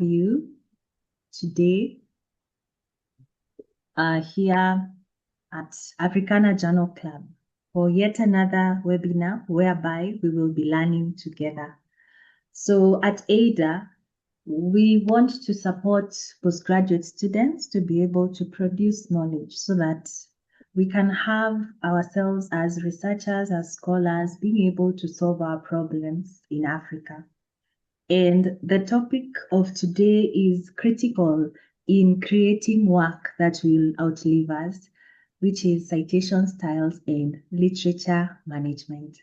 you today here at Africana Journal Club for yet another webinar whereby we will be learning together. So at ADA, we want to support postgraduate students to be able to produce knowledge so that we can have ourselves as researchers, as scholars, being able to solve our problems in Africa. And the topic of today is critical in creating work that will outlive us, which is citation styles and literature management.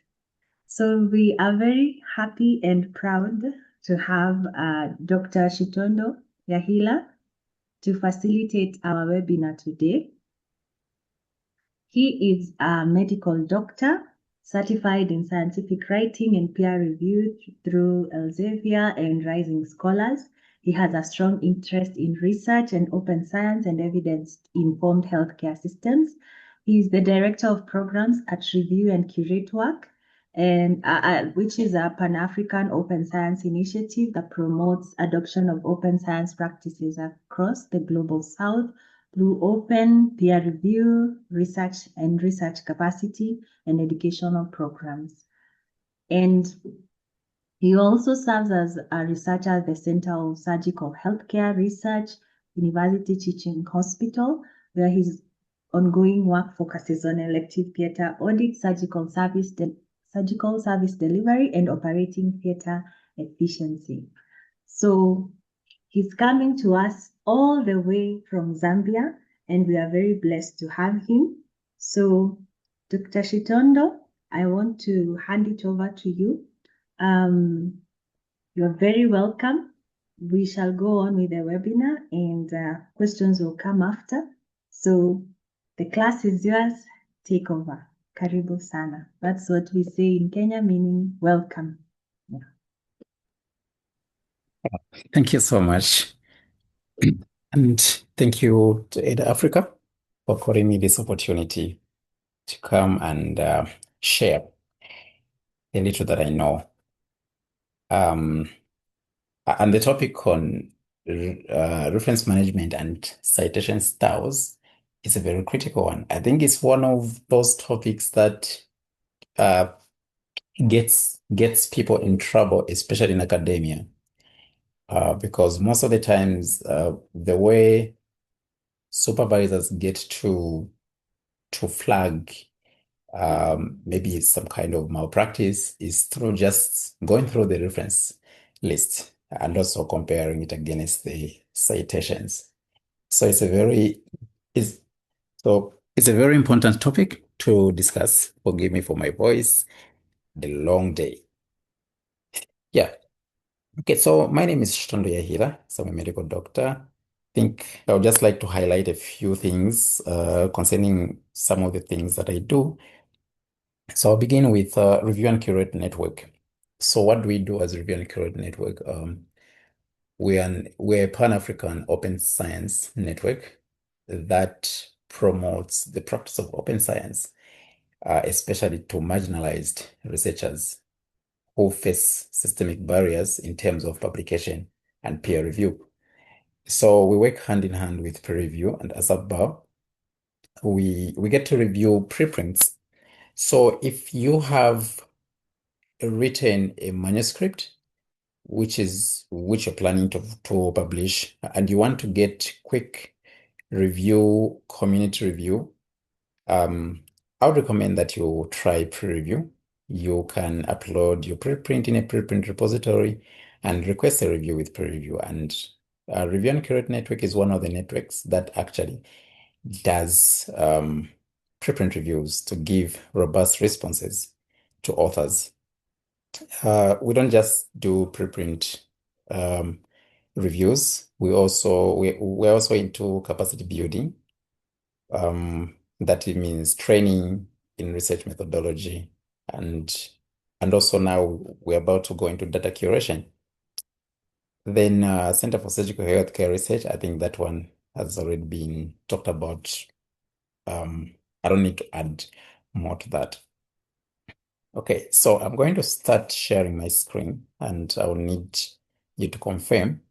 So we are very happy and proud to have Dr. Shitondo Yahila to facilitate our webinar today. He is a medical doctor, certified in scientific writing and peer-reviewed through Elsevier and Rising Scholars. He has a strong interest in research and open science and evidence-informed healthcare systems. He is the director of programs at Review and Curate Work, and which is a Pan-African open science initiative that promotes adoption of open science practices across the global South through open peer review, research and research capacity, and educational programs. And he also serves as a researcher at the Center of Surgical Healthcare Research, University Teaching Hospital, where his ongoing work focuses on elective theatre audit, surgical service delivery, and operating theatre efficiency. So he's coming to us all the way from Zambia, and we are very blessed to have him. So, Dr. Shitondo, I want to hand it over to you. You're very welcome. We shall go on with the webinar and questions will come after. So the class is yours. Take over. Karibu sana. That's what we say in Kenya, meaning welcome. Yeah. Thank you so much. And thank you to Ada Africa for offering me this opportunity to come and share a little that I know. And the topic on reference management and citation styles is a very critical one. I think it's one of those topics that gets people in trouble, especially in academia, because most of the times the way supervisors get to flag maybe some kind of malpractice is through just going through the reference list and also comparing it against the citations. So it's a very important topic to discuss. Forgive me for my voice, the long day. Yeah. Okay, so my name is Shitondo Yahila. So I'm a medical doctor. I think I would just like to highlight a few things concerning some of the things that I do. So I'll begin with Review and Curate Network. So what do we do as Review and Curate Network? We're a Pan-African open science network that promotes the practice of open science, especially to marginalized researchers who face systemic barriers in terms of publication and peer review. So we work hand in hand with peer review, and as above, we get to review preprints. So if you have written a manuscript, which you're planning to publish, and you want to get quick review, community review, I would recommend that you try pre-review. You can upload your preprint in a preprint repository and request a review with pre-review. And Review and Curate Network is one of the networks that actually does preprint reviews to give robust responses to authors. We don't just do preprint reviews. We're also into capacity building. That it means training in research methodology, and also now we're about to go into data curation. Then Center for Surgical Healthcare Research, I think that one has already been talked about. I don't need to add more to that. Okay, so I'm going to start sharing my screen and I will need you to confirm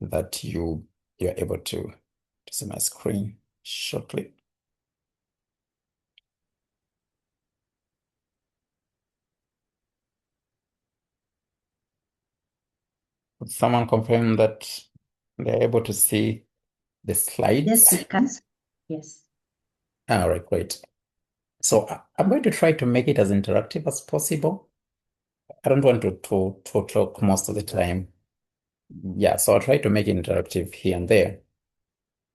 that you're able to see my screen shortly. Could someone confirm that they're able to see the Yes, slides? we can. Yes. All right, great. So I'm going to try to make it as interactive as possible. I don't want to talk most of the time. Yeah, so I'll try to make it interactive here and there.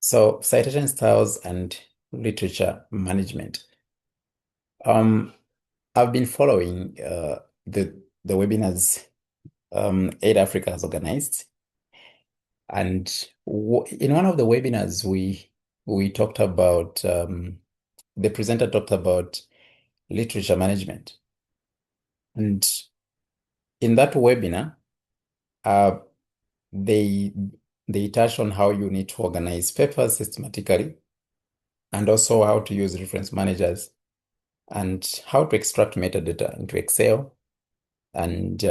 So citation styles and literature management. I've been following the webinars Aid Africa has organized, and in one of the webinars we talked about the presenter talked about literature management, and in that webinar, uh, they they touched on how you need to organize papers systematically, and also how to use reference managers, and how to extract metadata into Excel, and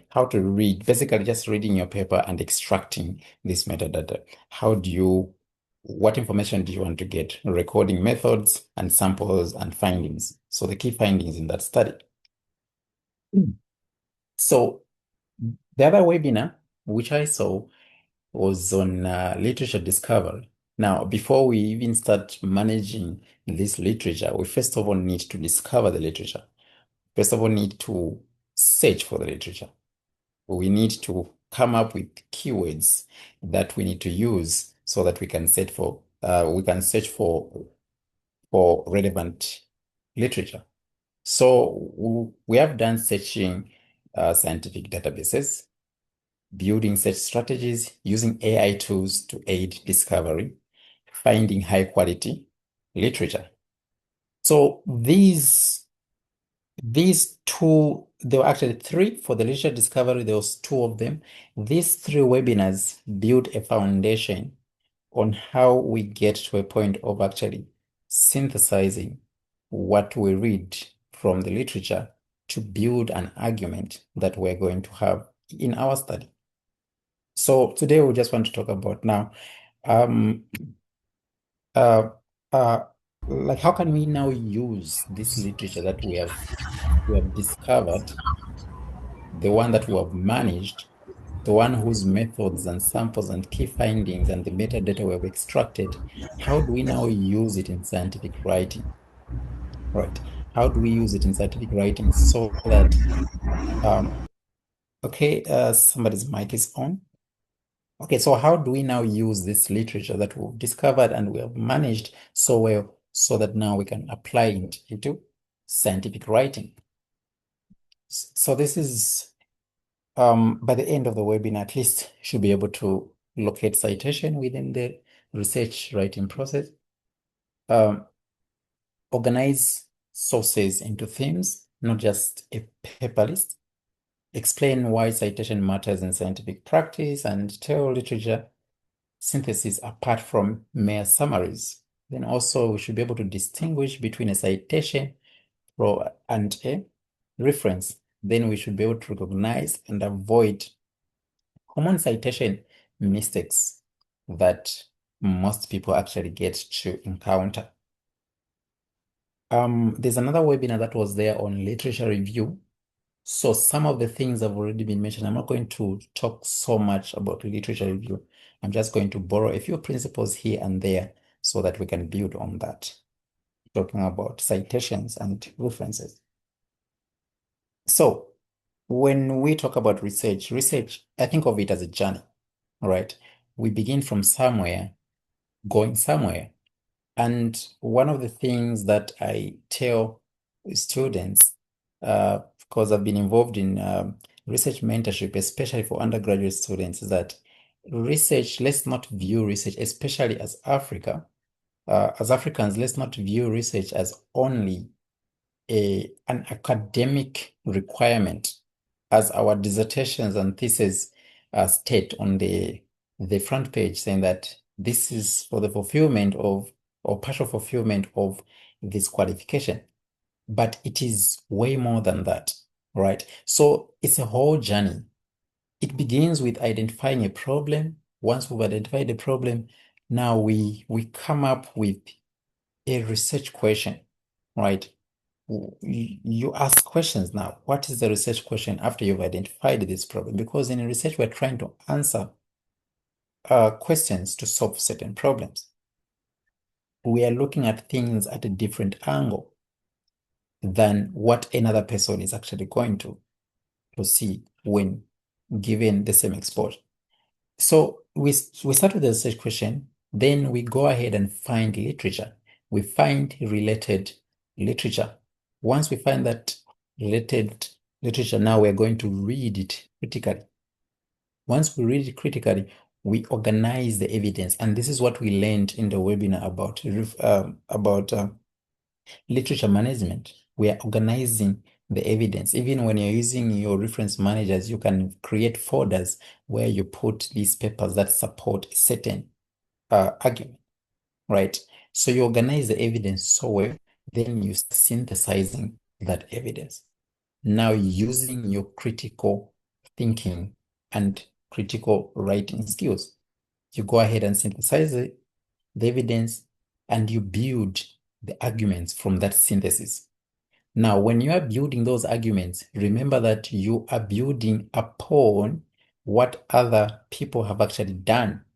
how to read, basically just reading your paper and extracting this metadata. What information do you want to get? Recording methods and samples and findings. So the key findings in that study. Mm. So the other webinar, which I saw, was on literature discovery. Now, before we even start managing this literature, we first of all need to discover the literature. First of all, need to search for the literature. We need to come up with keywords that we need to use so that we can search for relevant literature. So we have done searching scientific databases, building search strategies, using AI tools to aid discovery, finding high quality literature. So these two, there were actually three for the literature discovery, there was two of them. These three webinars build a foundation on how we get to a point of actually synthesizing what we read from the literature to build an argument that we're going to have in our study. So today we just want to talk about now, um, uh, uh, like how can we now use this literature that we have discovered, the one that we have managed, the one whose methods and samples and key findings and the metadata we have extracted, how do we now use it in scientific writing? Right. How do we use it in scientific writing so that, um, okay, somebody's mic is on. Okay, so how do we now use this literature that we've discovered and we have managed so well so that now we can apply it into scientific writing? So this is by the end of the webinar, at least you should be able to locate citation within the research writing process, um, organize sources into themes, not just a paper list, explain why citation matters in scientific practice, and tell literature synthesis apart from mere summaries. Then also we should be able to distinguish between a citation and a reference. Then we should be able to recognize and avoid common citation mistakes that most people actually get to encounter. There's another webinar that was there on literature review. So some of the things have already been mentioned. I'm not going to talk so much about literature review. I'm just going to borrow a few principles here and there so that we can build on that. Talking about citations and references. So when we talk about research, I think of it as a journey, right? We begin from somewhere, going somewhere. And one of the things that I tell students, because I've been involved in research mentorship, especially for undergraduate students, is that let's not view research, especially as as Africans, let's not view research as only an academic requirement, as our dissertations and theses state on the front page, saying that this is for the fulfillment of or partial fulfillment of this qualification. But it is way more than that, right? So it's a whole journey. It begins with identifying a problem, Once we've identified the problem, now we come up with a research question, right? You ask questions now. What is the research question after you've identified this problem? Because in research, we're trying to answer questions to solve certain problems. We are looking at things at a different angle than what another person is actually going to see when given the same exposure. So we start with the research question, then we go ahead and find literature. We find related literature. Once we find that related literature, now we're going to read it critically. Once we read it critically, we organize the evidence. And this is what we learned in the webinar about literature management. We are organizing the evidence. Even when you're using your reference managers, you can create folders where you put these papers that support a certain argument, right? So you organize the evidence so well, then you synthesizing that evidence. Now using your critical thinking and critical writing skills, you go ahead and synthesize the evidence and you build the arguments from that synthesis. Now, when you are building those arguments, remember that you are building upon what other people have actually done.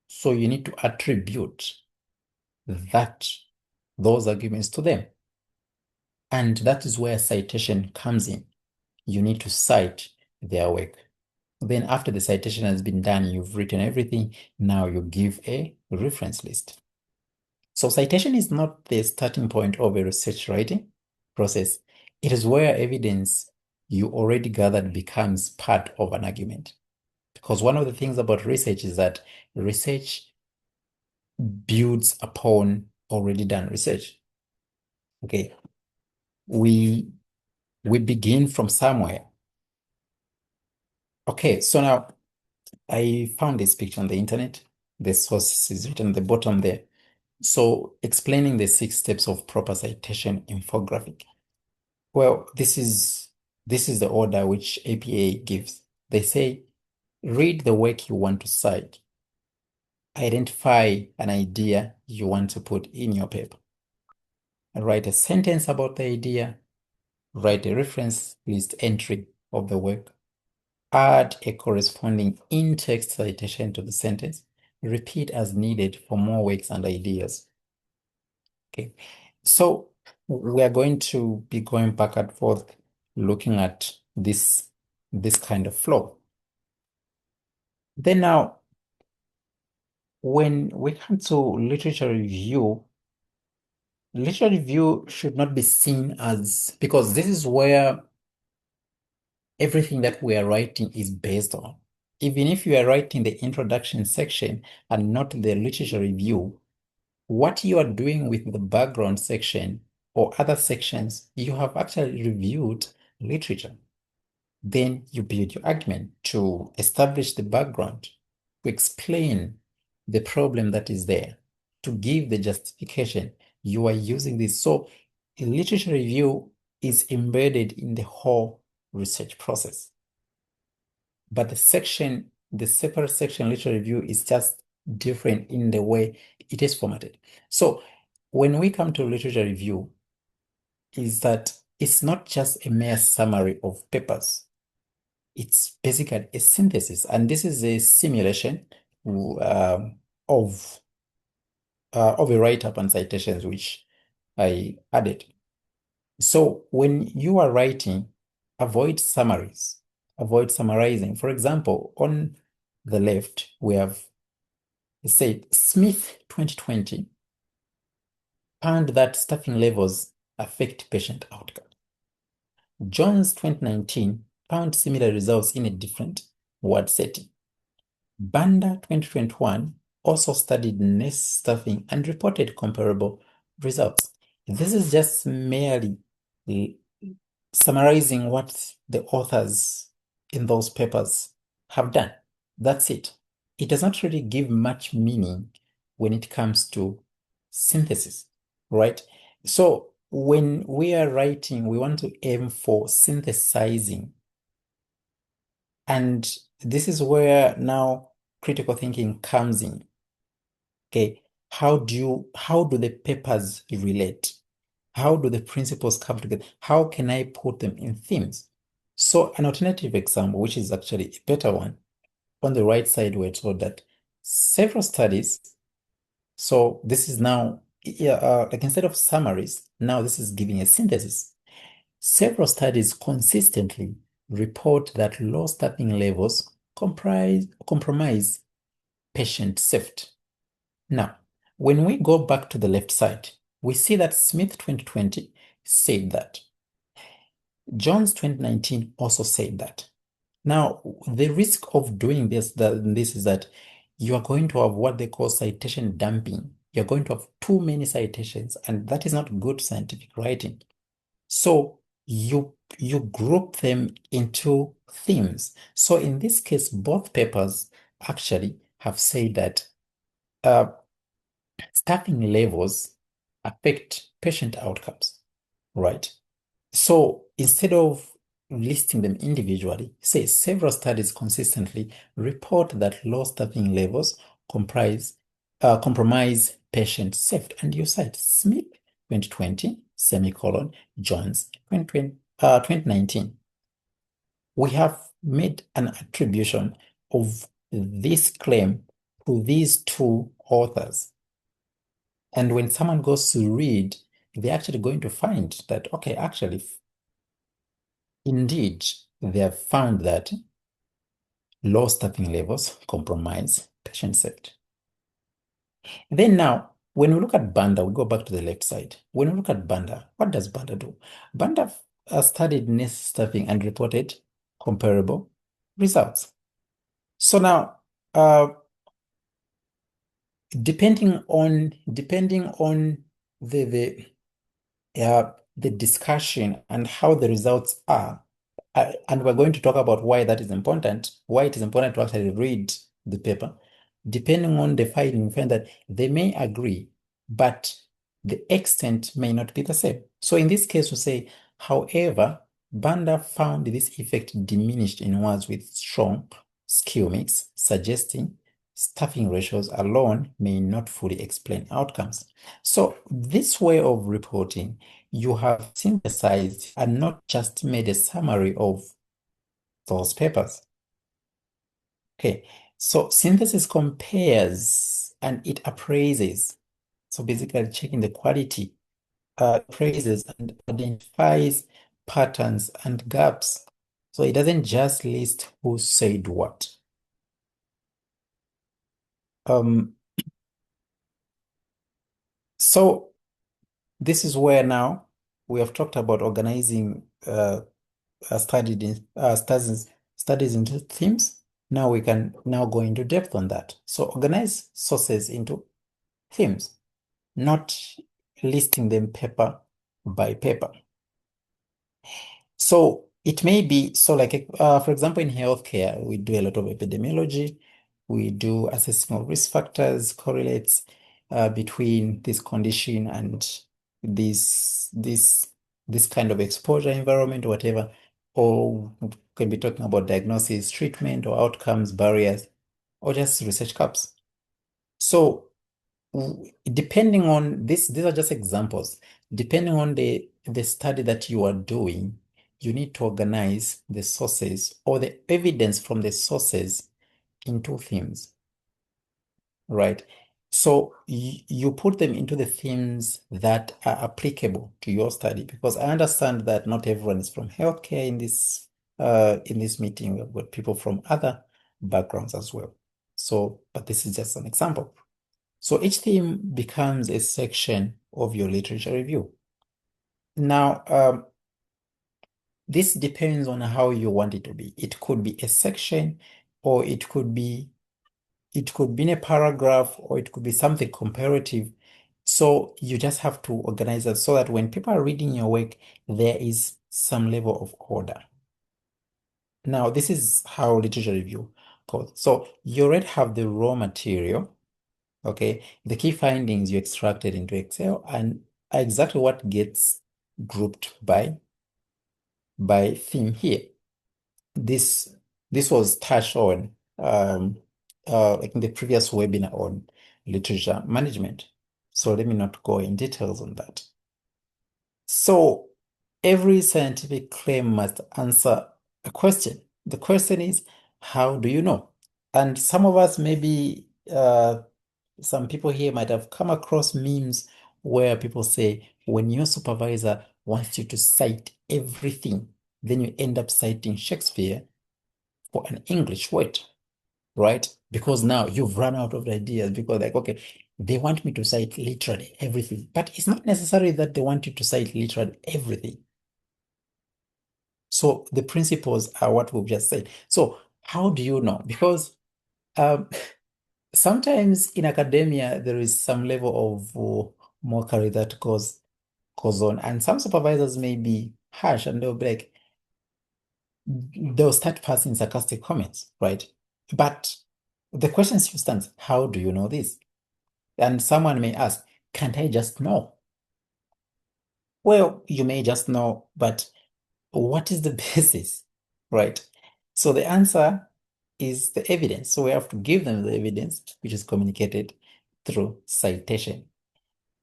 So you need to attribute those arguments to them. And that is where citation comes in. You need to cite their work. Then after the citation has been done, you've written everything. Now you give a reference list. So citation is not the starting point of a research writing process. It is where evidence you already gathered becomes part of an argument. Because one of the things about research is that research builds upon already done research. Okay. We begin from somewhere. Okay, so now I found this picture on the internet. The source is written at the bottom there. So explaining the 6 steps of proper citation infographic. Well, this is the order which APA gives. They say, read the work you want to cite. Identify an idea you want to put in your paper. Write a sentence about the idea. Write a reference list entry of the work. Add a corresponding in-text citation to the sentence. Repeat as needed for more works and ideas. Okay, so we are going to be going back and forth looking at this kind of flow. Then now, when we come to literature review should not be seen as, because this is where everything that we are writing is based on. Even if you are writing the introduction section and not the literature review, what you are doing with the background section or other sections, you have actually reviewed literature. Then you build your argument to establish the background, to explain the problem that is there, to give the justification. You are using this. So a literature review is embedded in the whole research process. But the separate section literature review is just different in the way it is formatted. So when we come to literature review, is that it's not just a mere summary of papers. It's basically a synthesis, and this is a simulation of a write-up and citations which I added. So when you are writing, avoid summaries, avoid summarizing. For example, on the left, we have said Smith 2020 found that staffing levels affect patient outcome. Jones 2019 found similar results in a different ward setting. Banda 2021 also studied nurse staffing and reported comparable results. This is just merely summarizing what the authors in those papers have done. That's it. It does not really give much meaning when it comes to synthesis, right? So when we are writing, we want to aim for synthesizing. And this is where now critical thinking comes in. Okay, how do the papers relate? How do the principles come together? How can I put them in themes? So an alternative example, which is actually a better one, on the right side, we're told that several studies, so this is now, like instead of summaries, now this is giving a synthesis. Several studies consistently report that low staffing levels compromise patient safety. Now, when we go back to the left side, we see that Smith 2020 said that. Jones 2019 also said that. Now, the risk of doing this is that you are going to have what they call citation dumping. You're going to have too many citations, and that is not good scientific writing. So you group them into themes. So in this case, both papers actually have said that uh, staffing levels affect patient outcomes, right? So instead of listing them individually, say several studies consistently report that low staffing levels compromise patient safety. And you cite Smith 2020, semicolon, Jones 2019. We have made an attribution of this claim to these two authors. And when someone goes to read, they're actually going to find that, okay, actually, indeed, they have found that low staffing levels compromise patient safety. Then now, when we look at Banda, we go back to the left side. When we look at Banda, what does Banda do? Banda studied nurse staffing and reported comparable results. So now, depending on the discussion and how the results are, and we're going to talk about why that is important, why it is important to actually read the paper. Depending on the finding, we find that they may agree, but the extent may not be the same. So in this case, we say, however, Banda found this effect diminished in wards with strong skill mix, suggesting staffing ratios alone may not fully explain outcomes. So this way of reporting, you have synthesized and not just made a summary of those papers. Okay, so synthesis compares and it appraises. So basically checking the quality, appraises and identifies patterns and gaps. So it doesn't just list who said what. Um, so this is where now we have talked about organizing studies into themes. Now we can now go into depth on that. So organize sources into themes, not listing them paper by paper. So it may be, so like, for example, in healthcare, we do a lot of epidemiology. We do assessment of risk factors, correlates between this condition and this kind of exposure environment or whatever. Or we can be talking about diagnosis, treatment, or outcomes, barriers, or just research gaps. So depending on this, these are just examples. Depending on the study that you are doing, you need to organize the sources or the evidence from the sources into themes, right? So you put them into the themes that are applicable to your study, because I understand that not everyone is from healthcare in this meeting. We've got people from other backgrounds as well. So, but this is just an example. So each theme becomes a section of your literature review. Now, this depends on how you want it to be. It could be a section, or it could be in a paragraph, or it could be something comparative. So you just have to organize it so that when people are reading your work, there is some level of order. Now, this is how literature review goes. So you already have the raw material. Okay, the key findings you extracted into Excel and exactly what gets grouped by theme here. This was touched on like in the previous webinar on literature management. So let me not go in details on that. So every scientific claim must answer a question. The question is, how do you know? And some of us, maybe some people here might have come across memes where people say, when your supervisor wants you to cite everything, then you end up citing Shakespeare for an English word, right? Because now you've run out of ideas because, like, okay, they want me to cite literally everything, but it's not necessary that they want you to cite literally everything. So the principles are what we've just said. So how do you know? Because um, sometimes in academia, there is some level of mockery that goes on, and some supervisors may be harsh and they'll start passing sarcastic comments, right? But the question still stands, how do you know this? And someone may ask, can't I just know? Well, you may just know, but what is the basis, right? So the answer is the evidence. So we have to give them the evidence, which is communicated through citation.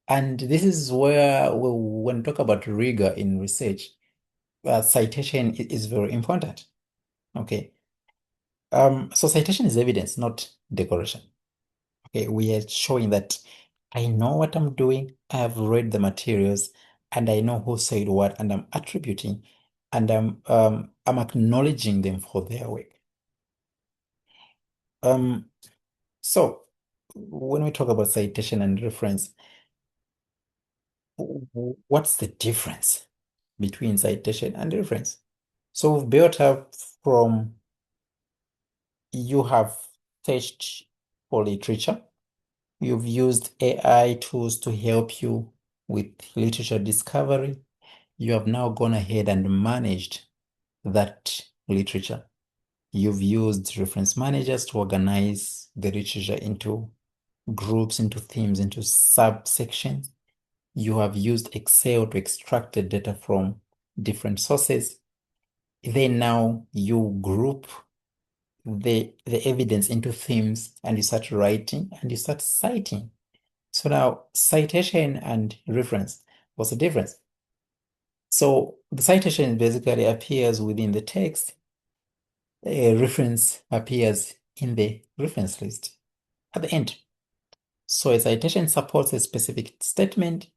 And this is where when we talk about rigor in research, citation is very important. Okay. So citation is evidence, not decoration. Okay, we are showing that I know what I'm doing, I have read the materials, and I know who said what, and I'm attributing, and I'm acknowledging them for their work. Um, so when we talk about citation and reference, what's the difference between citation and reference? So we've built up from you have searched for literature. You've used AI tools to help you with literature discovery. You have now gone ahead and managed that literature. You've used reference managers to organize the literature into groups, into themes, into subsections. You have used Excel to extract the data from different sources. Then now you group the evidence into themes and you start writing and you start citing. So now citation and reference, what's the difference? So the citation basically appears within the text. A reference appears in the reference list at the end. So a citation supports a specific statement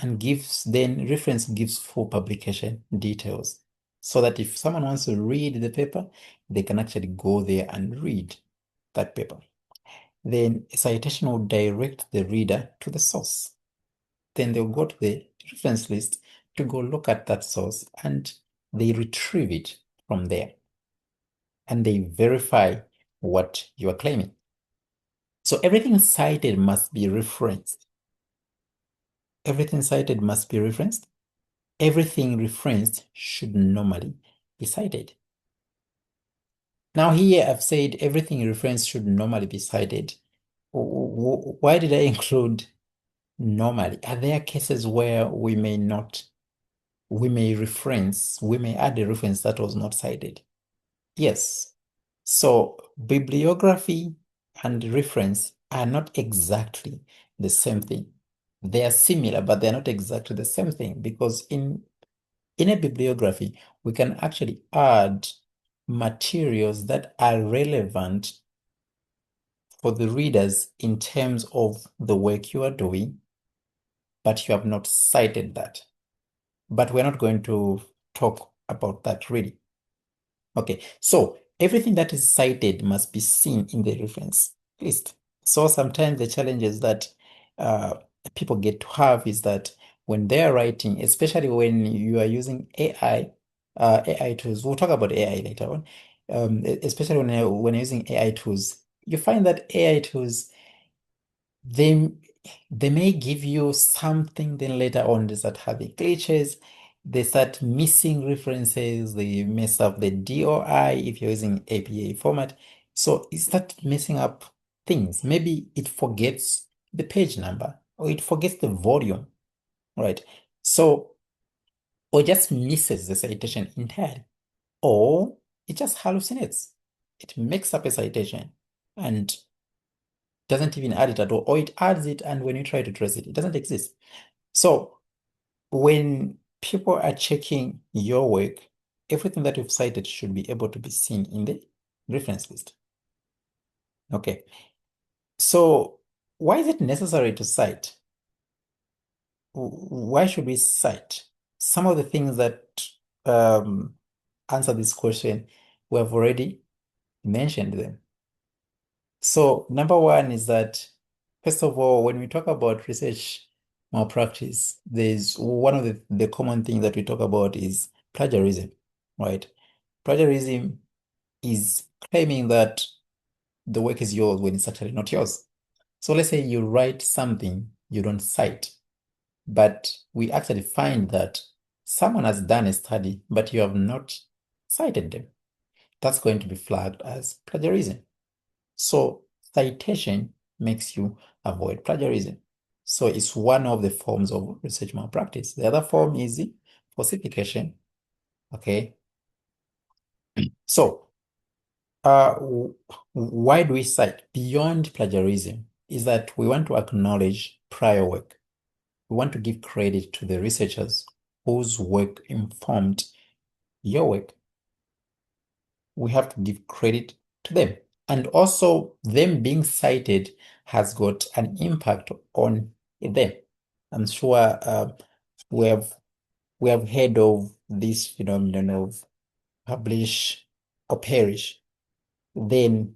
and reference gives full publication details. So that if someone wants to read the paper, they can actually go there and read that paper. Then a citation will direct the reader to the source. Then they'll go to the reference list to go look at that source and they retrieve it from there and they verify what you are claiming. So everything cited must be referenced. Everything cited must be referenced. Everything referenced should normally be cited. Now here I've said everything referenced should normally be cited. Why did I include normally? Are there cases where we may add a reference that was not cited? Yes. So bibliography and reference are not exactly the same thing. They are similar, but they're not exactly the same thing because in a bibliography, we can actually add materials that are relevant for the readers in terms of the work you are doing, but you have not cited that. But we're not going to talk about that really. Okay, so everything that is cited must be seen in the reference list. So sometimes the challenges that uh, people get to have is that when they're writing, especially when you are using AI tools, we'll talk about AI later on, especially when you're using AI tools, you find that AI tools they they may give you something, then later on they start having glitches, they start missing references, they mess up the DOI if you're using APA format. So it starts messing up things. Maybe it forgets the page number or it forgets the volume, right? So, or just misses the citation entirely, or it just hallucinates. It makes up a citation. and doesn't even add it at all, or it adds it, and when you try to trace it, it doesn't exist. So when people are checking your work, everything that you've cited should be able to be seen in the reference list. Okay. So why is it necessary to cite? Why should we cite? Some of the things that um, answer this question, we have already mentioned them. So number one is that, first of all, when we talk about research malpractice, there's one of the common things that we talk about is plagiarism, right? Plagiarism is claiming that the work is yours when it's actually not yours. So let's say you write something you don't cite, but we actually find that someone has done a study, but you have not cited them. That's going to be flagged as plagiarism. So citation makes you avoid plagiarism. So it's one of the forms of research malpractice. The other form is the falsification. Okay. So why do we cite beyond plagiarism? Is that we want to acknowledge prior work. We want to give credit to the researchers whose work informed your work. We have to give credit to them. And also, them being cited has got an impact on them. I'm sure we have we have heard of this phenomenon of publish or perish. Then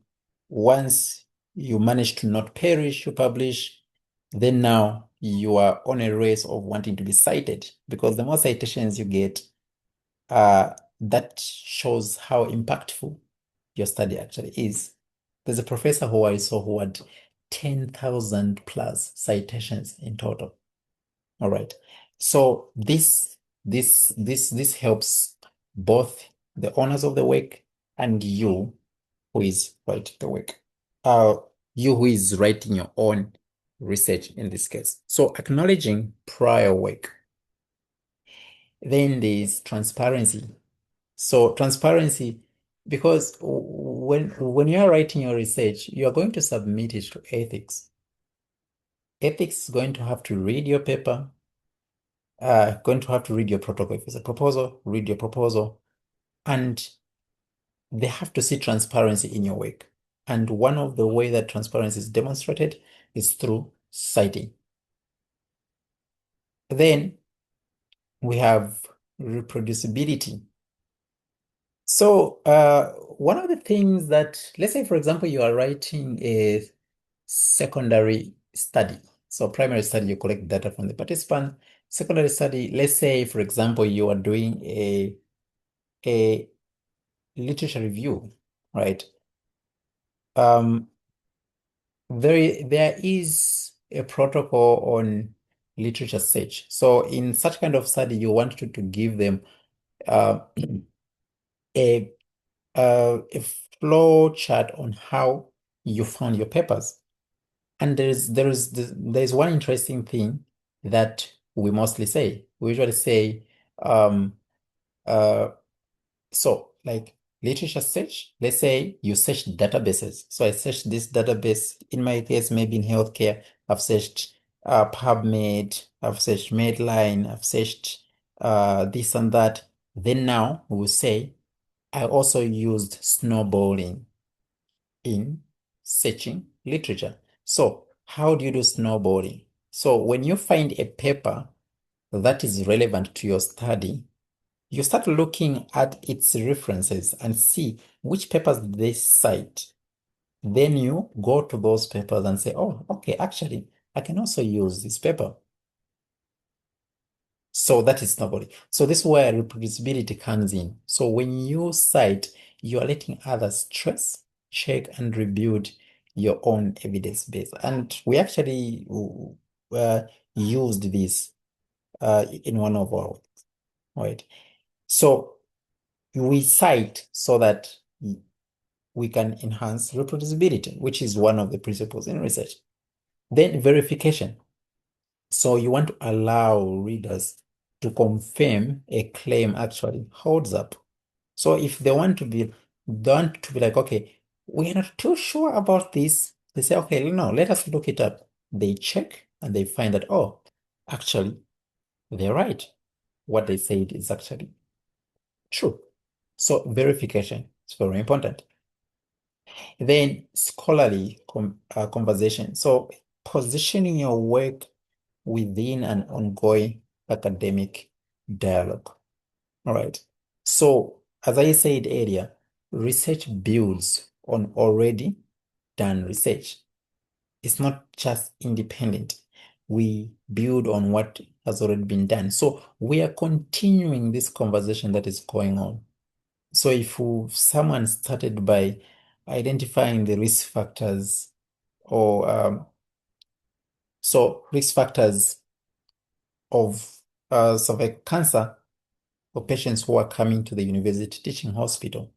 once you manage to not perish, you publish, then now you are on a race of wanting to be cited, because the more citations you get, that shows how impactful your study actually is. There's a professor who I saw who had 10,000 plus citations in total. All right. So this helps both the owners of the work and you who is writing the work. Uh, you who is writing your own research in this case. So acknowledging prior work. Then there's transparency. So transparency, because when you are writing your research, you are going to submit it to ethics. Ethics is going to have to read your paper, going to have to read your protocol. If it's a proposal, read your proposal, and they have to see transparency in your work. And one of the way that transparency is demonstrated is through citing. Then we have reproducibility. So one of the things that, let's say, for example, you are writing a secondary study. So primary study, you collect data from the participant. Secondary study, let's say, for example, you are doing a literature review, right? Um, there is a protocol on literature search. So in such kind of study, you want to give them uh, a a flow chart on how you found your papers. And there's one interesting thing that we mostly say. We usually say, um, uh, so like literature search, let's say you search databases. So I searched this database, in my case, maybe in healthcare, I've searched PubMed, I've searched Medline, I've searched this and that. Then now we will say, I also used snowballing in searching literature. So how do you do snowballing? So when you find a paper that is relevant to your study, you start looking at its references and see which papers they cite. Then you go to those papers and say, oh, okay, actually, I can also use this paper. So that is snowballing. So this is where reproducibility comes in. So when you cite, you are letting others trace, check, and rebuild your own evidence base. And we actually used this in one of our works, right? So we cite so that we can enhance reproducibility, which is one of the principles in research. Then verification. So you want to allow readers to confirm a claim actually holds up. So if they want to be like, okay, we are not too sure about this. They say, okay, no, let us look it up. They check and they find that, oh, actually, they're right. What they said is actually true. So verification is very important. Then scholarly conversation. So positioning your work within an ongoing academic dialogue. All right. So as I said earlier, research builds on already done research. It's not just independent. We build on what has already been done. So we are continuing this conversation that is going on. So if someone started by identifying the risk factors or risk factors of cervical cancer for patients who are coming to the university teaching hospital,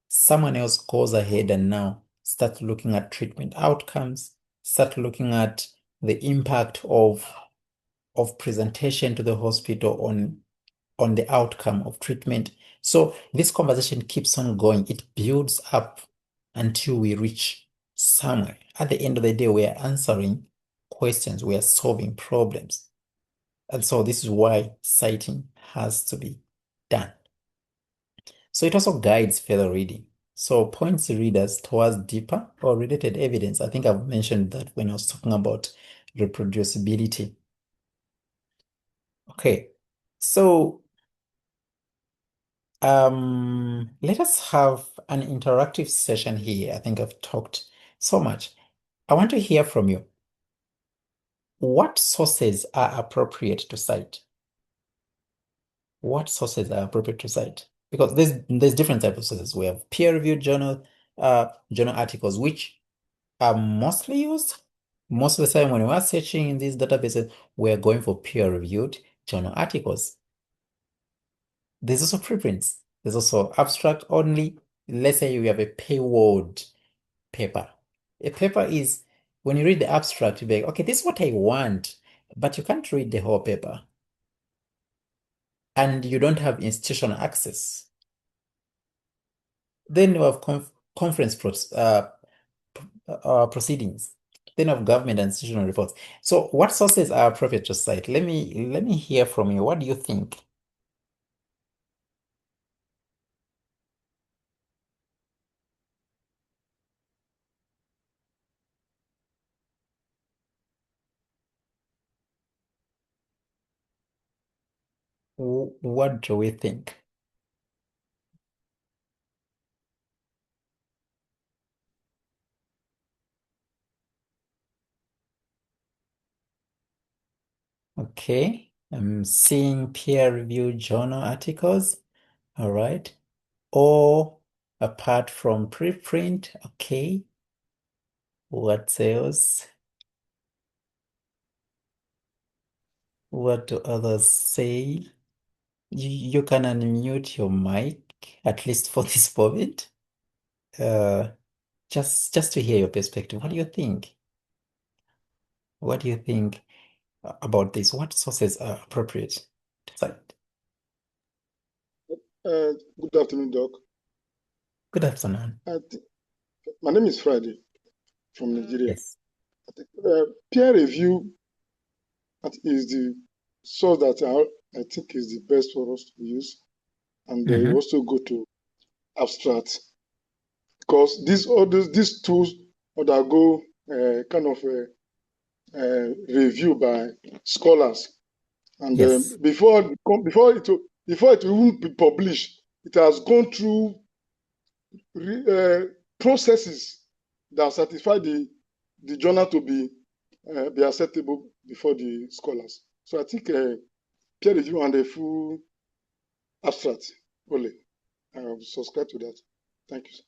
someone else goes ahead and now start looking at treatment outcomes, start looking at the impact of presentation to the hospital on the outcome of treatment. So this conversation keeps on going. It builds up until we reach somewhere. At the end of the day, we are answering questions, we are solving problems. And so this is why citing has to be done. So it also guides further reading. So points readers towards deeper or related evidence. I think I've mentioned that when I was talking about reproducibility. Okay, so let us have an interactive session here. I think I've talked so much. I want to hear from you. What sources are appropriate to cite? What sources are appropriate to cite? Because there's different types of sources. We have peer-reviewed journal articles, which are mostly used. Most of the time when we are searching in these databases, we are going for peer-reviewed journal articles. There's also preprints. There's also abstract only. Let's say you have a payword paper. A paper is when you read the abstract, you'll be like, okay, this is what I want, but you can't read the whole paper. And you don't have institutional access. Then you have conference proceedings. Then you have government and institutional reports. So what sources are appropriate to cite? Let me hear from you. What do you think? What do we think? Okay, I'm seeing peer-reviewed journal articles. All right. Or apart from preprint, okay. What else? What do others say? You can unmute your mic, at least for this moment. Uh, just to hear your perspective. What do you think? What do you think about this? What sources are appropriate to cite? Good afternoon, Doc. Good afternoon. My name is Friday from Nigeria. Yes. Peer review is the source that I think is the best for us to use, and Mm-hmm. also go to abstract because these tools undergo kind of review by scholars, and Yes. before it will even be published, it has gone through processes that certify the journal to be acceptable before the scholars. So I think peer review and a full abstract only. I will subscribe to that. Thank you.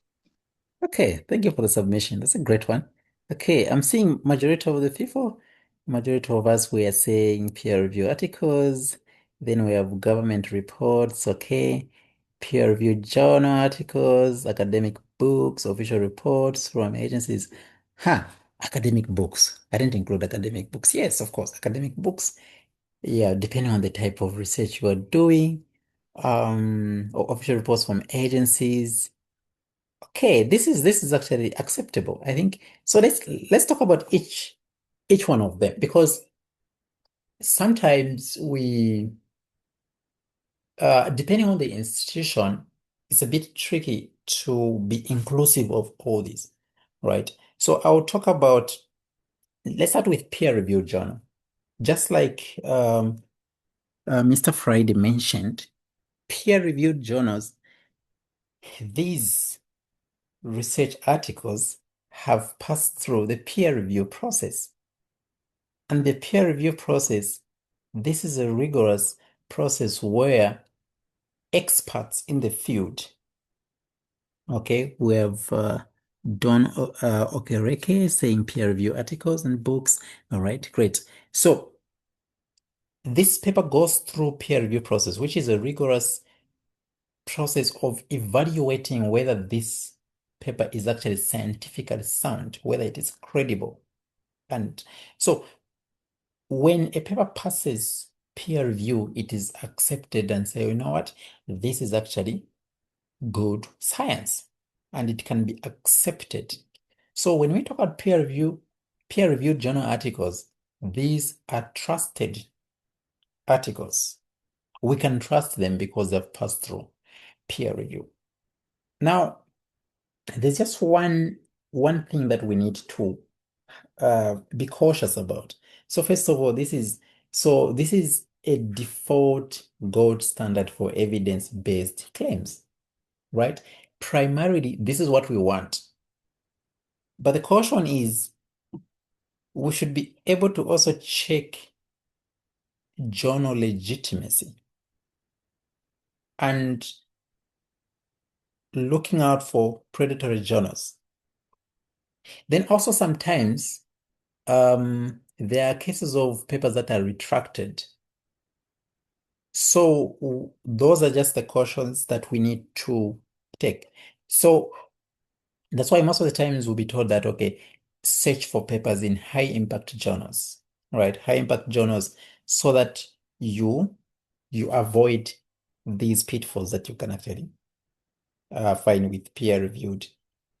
Okay, thank you for the submission. That's a great one. Okay, I'm seeing majority of the people, majority of us, we are saying peer review articles. Then we have government reports, okay, peer review journal articles, academic books, official reports from agencies. Academic books. I didn't include academic books. Yes, of course, academic books. Yeah, depending on the type of research you are doing, or official reports from agencies. Okay, this is actually acceptable, I think. So let's talk about each one of them, because sometimes we depending on the institution, it's a bit tricky to be inclusive of all these, right? So I'll talk about, let's start with peer-reviewed journal. Just like Mr. Friday mentioned, peer-reviewed journals, these research articles have passed through the peer review process. And the peer review process, this is a rigorous process where experts in the field, okay, we have Don Okereke saying peer review articles and books. All right, great. So this paper goes through peer review process, which is a rigorous process of evaluating whether this paper is actually scientifically sound, whether it is credible. And so when a paper passes peer review, it is accepted and say, you know what, this is actually good science and it can be accepted. So when we talk about peer-reviewed journal articles, these are trusted articles. We can trust them because they've passed through peer review. Now, there's just one thing that we need to be cautious about. So first of all, this is a default gold standard for evidence-based claims, right? Primarily, this is what we want. But the caution is we should be able to also check journal legitimacy and looking out for predatory journals. Then also sometimes there are cases of papers that are retracted. So those are just the cautions that we need to take. So that's why most of the times we'll be told that, okay, search for papers in high impact journals, right? High impact journals, so that you avoid these pitfalls that you can actually find with peer-reviewed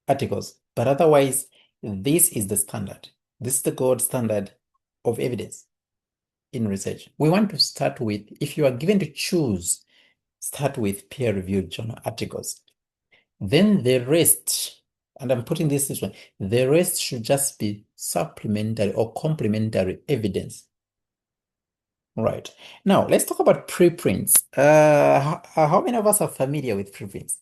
articles. But otherwise, this is the standard. This is the gold standard of evidence in research. We want to start with, if you are given to choose, start with peer-reviewed journal articles. Then the rest, and I'm putting this way, the rest should just be supplementary or complementary evidence. Right. Now, let's talk about preprints. How many of us are familiar with preprints?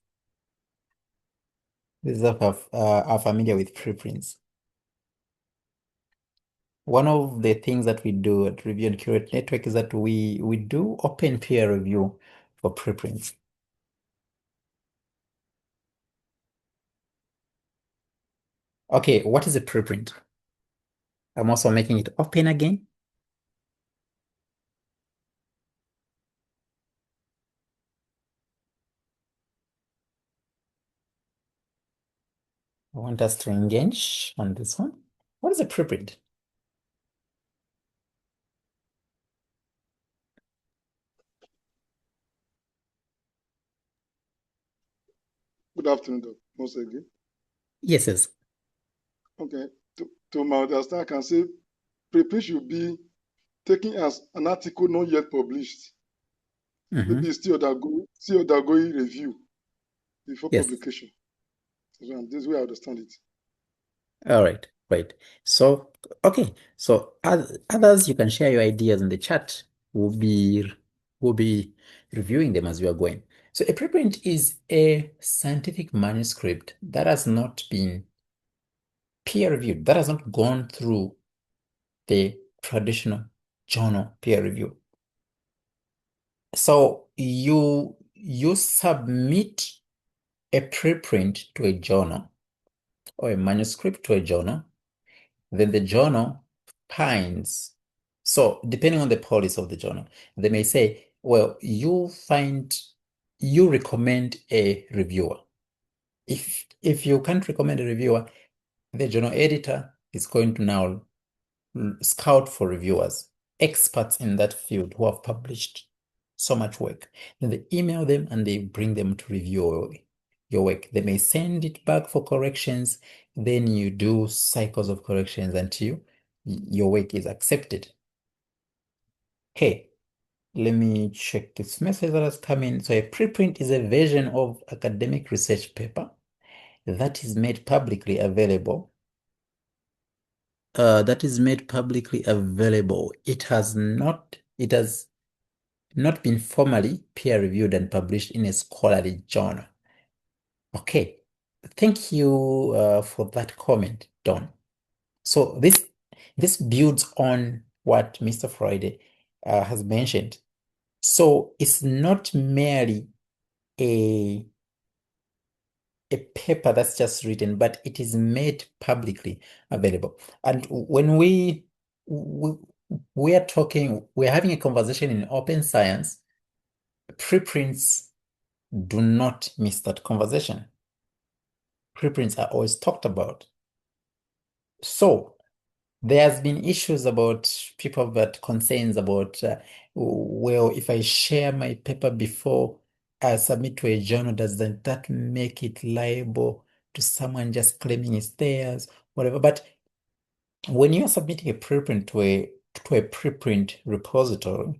These are familiar with preprints. One of the things that we do at Review and Curate Network is that we do open peer review for preprints. Okay, what is a preprint? I'm also making it open again. I want us to engage on this one. What is a preprint? Good afternoon, Doc, once again. Yes, yes. Okay, to my understanding, I can say preprint should be taken as an article not yet published. Maybe still undergoing review before Yes. publication. So this way I understand it. All right, right. So, okay. So others, you can share your ideas in the chat. We'll be reviewing them as we are going. So a preprint is a scientific manuscript that has not been peer reviewed, that has not gone through the traditional journal peer review. So you submit a preprint to a journal or a manuscript to a journal, then the journal finds. So depending on the policy of the journal, they may say, well, you recommend a reviewer. If you can't recommend a reviewer, the journal editor is going to now scout for reviewers, experts in that field who have published so much work. Then they email them and they bring them to review your work. They may send it back for corrections, then you do cycles of corrections until your work is accepted. Okay, let me check this message that has come in. So a preprint is a version of academic research paper that is made publicly available. It has not been formally peer reviewed and published in a scholarly journal. Okay, thank you for that comment, Don. So this builds on what Mr. Friday has mentioned. So it's not merely a paper that's just written, but it is made publicly available. And when we are talking, we're having a conversation in open science, preprints do not miss that conversation. Preprints are always talked about. So there has been issues about people that concerns about, well, if I share my paper before I submit to a journal, doesn't that make it liable to someone just claiming it's theirs, whatever? But when you're submitting a preprint to a preprint repository,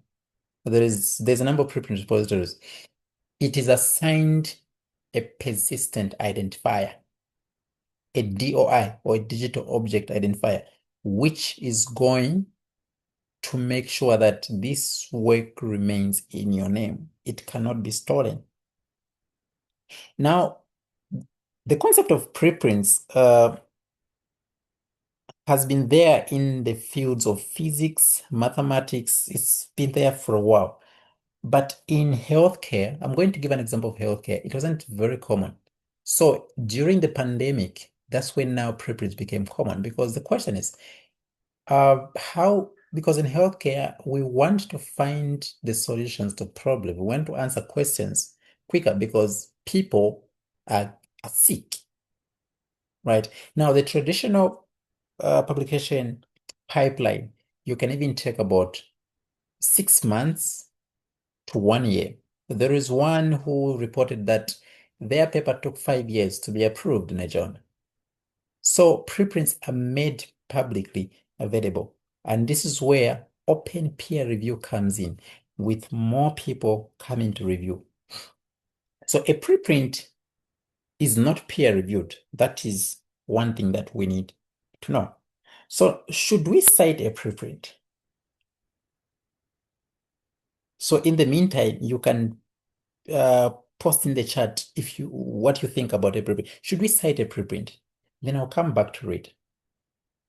there's a number of preprint repositories. It is assigned a persistent identifier, a DOI, or a digital object identifier, which is going to make sure that this work remains in your name. It cannot be stolen. Now, the concept of preprints has been there in the fields of physics, mathematics. It's been there for a while. But in healthcare, I'm going to give an example of healthcare. It wasn't very common. So during the pandemic, that's when now preprints became common, because the question is, because in healthcare, we want to find the solutions to problems. We want to answer questions quicker because people are sick, right? Now, the traditional publication pipeline, you can even take about 6 months to 1 year. There is one who reported that their paper took 5 years to be approved in a journal. So preprints are made publicly available. And this is where open peer review comes in, with more people coming to review. So a preprint is not peer reviewed. That is one thing that we need to know. So should we cite a preprint? So in the meantime, you can post in the chat what you think about a preprint. Should we cite a preprint? Then I'll come back to it.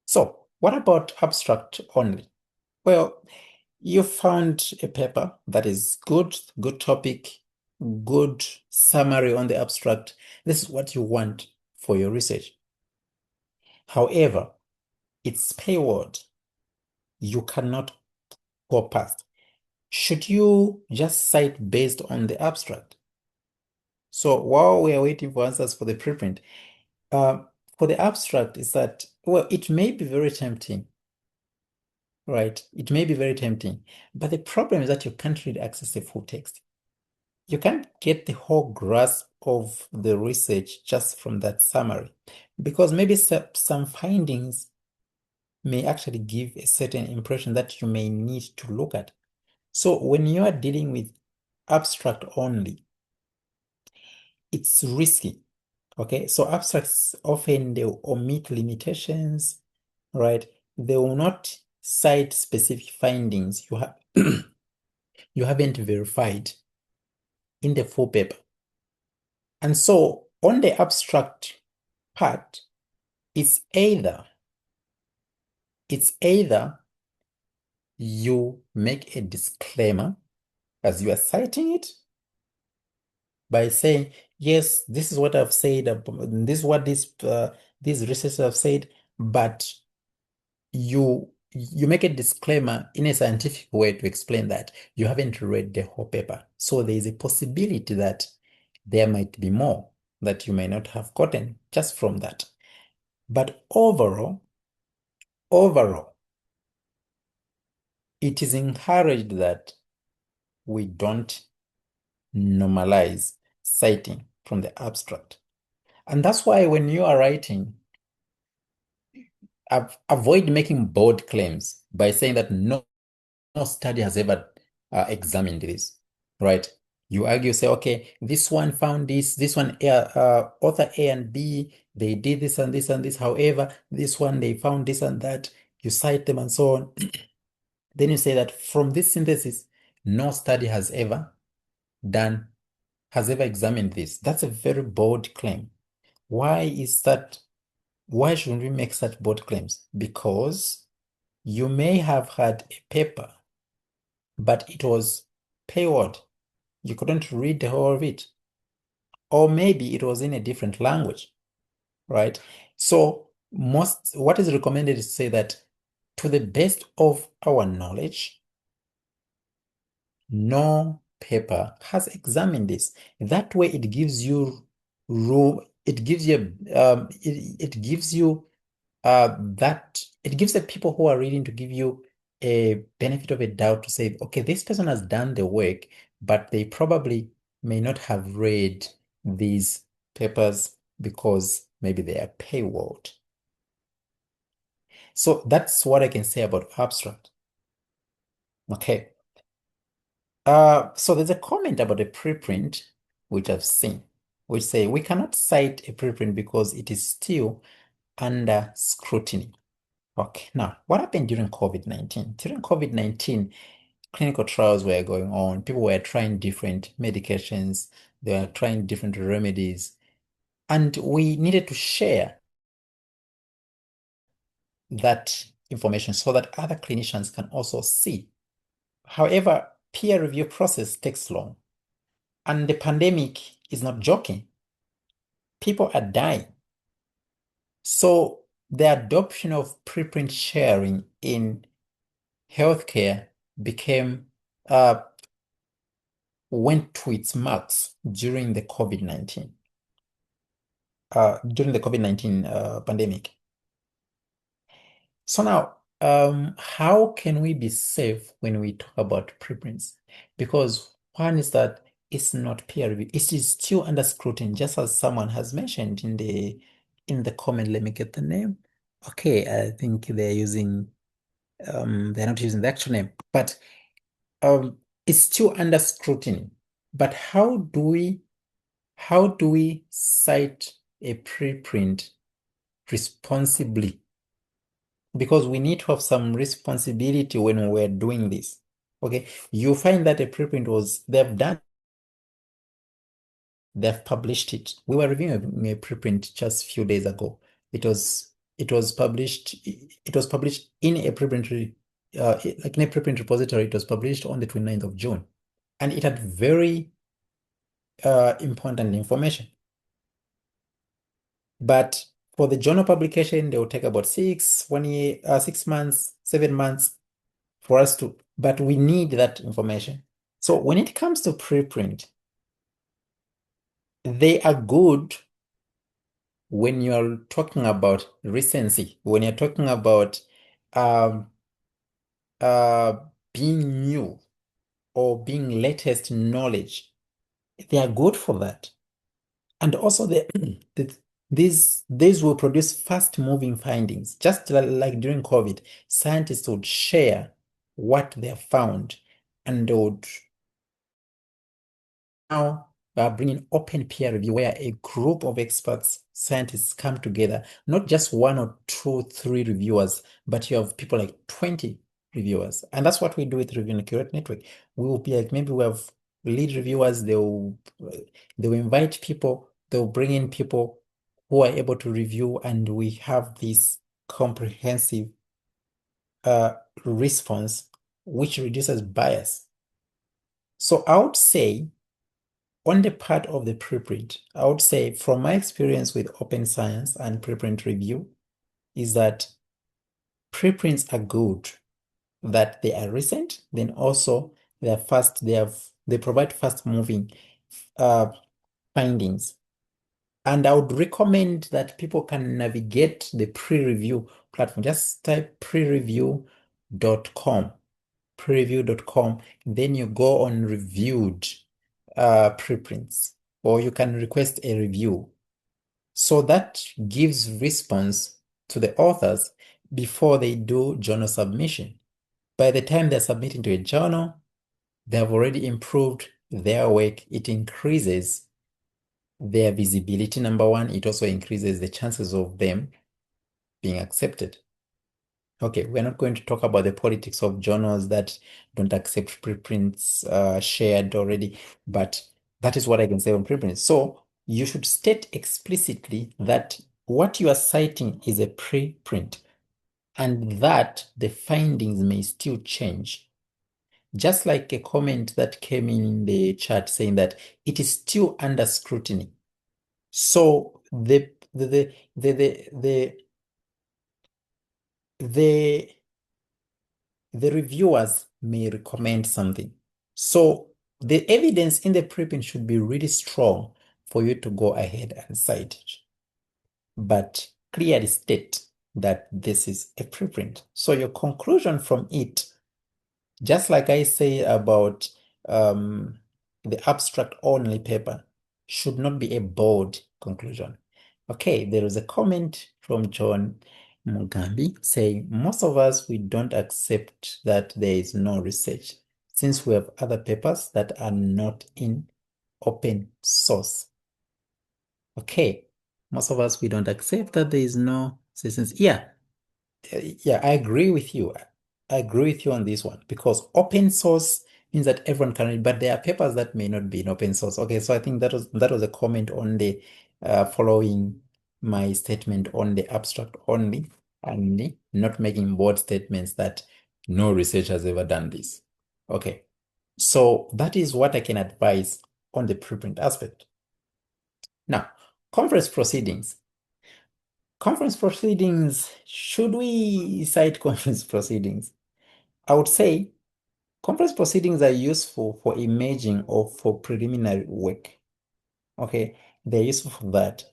So what about abstract only? Well, you found a paper that is good topic, good summary on the abstract. This is what you want for your research. However, it's payword. You cannot go past. Should you just cite based on the abstract? So while we are waiting for answers for the preprint, for the abstract is that, well, it may be very tempting, right? It may be very tempting, but the problem is that you can't really access the full text. You can't get the whole grasp of the research just from that summary, because maybe some findings may actually give a certain impression that you may need to look at. So when you are dealing with abstract only, it's risky. Okay, so abstracts often they omit limitations, right? They will not cite specific findings you have you haven't verified in the full paper. And so on the abstract part, it's either you make a disclaimer as you are citing it by saying, yes, this is what I've said, this is what these researchers have said, but you make a disclaimer in a scientific way to explain that you haven't read the whole paper. So there is a possibility that there might be more that you may not have gotten just from that. But overall, it is encouraged that we don't normalize citing from the abstract. And that's why when you are writing, avoid making bold claims by saying that no study has ever examined this, right? You argue, say, okay, this one found this one, author A and B, they did this and this and this. However, this one, they found this and that. You cite them and so on. Then you say that from this synthesis, no study has ever examined this. That's a very bold claim. Why is that? Why shouldn't we make such bold claims? Because you may have had a paper, but it was payword. You couldn't read the whole of it. Or maybe it was in a different language, right? So what is recommended is to say that to the best of our knowledge, no paper has examined this. That way it gives you room, it gives you it gives you that it gives the people who are reading to give you a benefit of a doubt to say, okay, this person has done the work, but they probably may not have read these papers because maybe they are paywalled. So that's what I can say about abstract. Okay. So there's a comment about a preprint, which I've seen, which say we cannot cite a preprint because it is still under scrutiny. Okay, now what happened during COVID-19? During COVID-19, clinical trials were going on. People were trying different medications, they were trying different remedies, and we needed to share that information so that other clinicians can also see. However, peer review process takes long, and the pandemic is not joking. People are dying. So the adoption of preprint sharing in healthcare became went to its max during the COVID-19 pandemic. So now, how can we be safe when we talk about preprints? Because one is that it's not peer review; it is still under scrutiny, just as someone has mentioned in the comment. Let me get the name. Okay, I think they're not using the actual name, but it's still under scrutiny. But how do we cite a preprint responsibly? Because we need to have some responsibility when we're doing this. Okay, you find that a preprint they've published it. We were reviewing a preprint just a few days ago. It was published in a preprint like in a preprint repository. It was published on the 29th of June, and it had very important information. But for the journal publication, they will take about 1 year, 6 months, 7 months for us to, but we need that information. So when it comes to preprint, they are good when you're talking about recency, when you're talking about um, being new or being latest knowledge. They are good for that. And also these will produce fast-moving findings. Just like during COVID, scientists would share what they have found, and they would now bringing open peer review where a group of experts, scientists come together, not just 1 or 2, 3 reviewers, but you have people like 20 reviewers. And that's what we do with Review and Curate Network. We will be like, maybe we have lead reviewers, they'll invite people, they'll bring in people who are able to review, and we have this comprehensive response which reduces bias. So I would say, on the part of the preprint, I would say from my experience with open science and preprint review is that preprints are good, that they are recent, then also they are fast, they provide fast moving findings. And I would recommend that people can navigate the pre-review platform. Just type prereview.com, prereview.com, then you go on reviewed preprints. or you can request a review. So that gives response to the authors before they do journal submission. By the time they're submitting to a journal, they have already improved their work. It increases their visibility, number one. It also increases the chances of them being accepted. Okay, we're not going to talk about the politics of journals that don't accept preprints shared already, but that is what I can say on preprints. So you should state explicitly that what you are citing is a preprint and that the findings may still change. Just like a comment that came in the chat saying that it is still under scrutiny. So the reviewers may recommend something. So the evidence in the preprint should be really strong for you to go ahead and cite it. But clearly state that this is a preprint. So your conclusion from it, just like I say about the abstract only paper, should not be a bold conclusion. Okay, there is a comment from John Mugambi saying, most of us, we don't accept that there is no research since we have other papers that are not in open source. Okay, most of us, we don't accept that there is no since yeah, I agree with you. I agree with you on this one because open source means that everyone can read, but there are papers that may not be in open source. Okay, so I think that was a comment on the following my statement on the abstract only and not making bold statements that no research has ever done this. Okay, so that is what I can advise on the preprint aspect. Now, conference proceedings. Conference proceedings, should we cite conference proceedings? I would say conference proceedings are useful for imaging or for preliminary work. Okay, they're useful for that.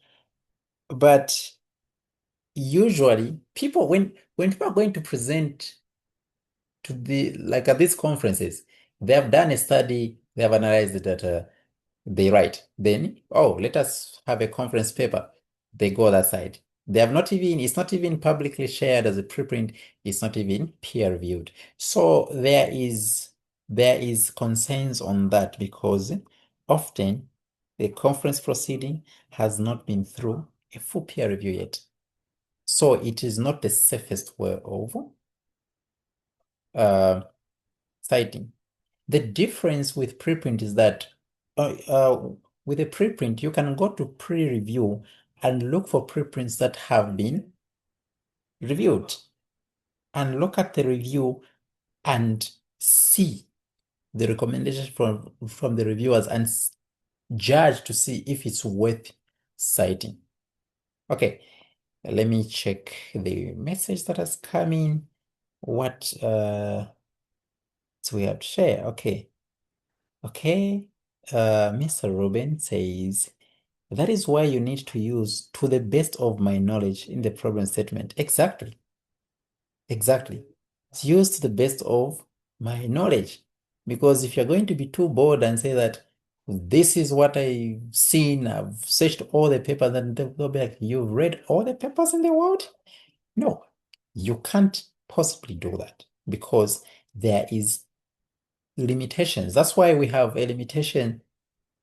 But usually people, when people are going to present to like at these conferences, they have done a study, they have analyzed the data, they write. Then, oh, let us have a conference paper. They go that side. They have not even, it's not even publicly shared as a preprint. It's not even peer reviewed. So there is concerns on that because often the conference proceeding has not been through a full peer review yet. So it is not the safest way of citing. The difference with preprint is that with a preprint, you can go to pre-review and look for preprints that have been reviewed and look at the review and see the recommendation from the reviewers and judge to see if it's worth citing. Okay, let me check the message that has come in. What so we have to share. Okay. Mr. Ruben says, that is why you need to use to the best of my knowledge in the problem statement. Exactly. It's used to the best of my knowledge. Because if you're going to be too bold and say that this is what I've seen, I've searched all the papers, and they'll be like, you've read all the papers in the world? No, you can't possibly do that because there is limitations. That's why we have a limitation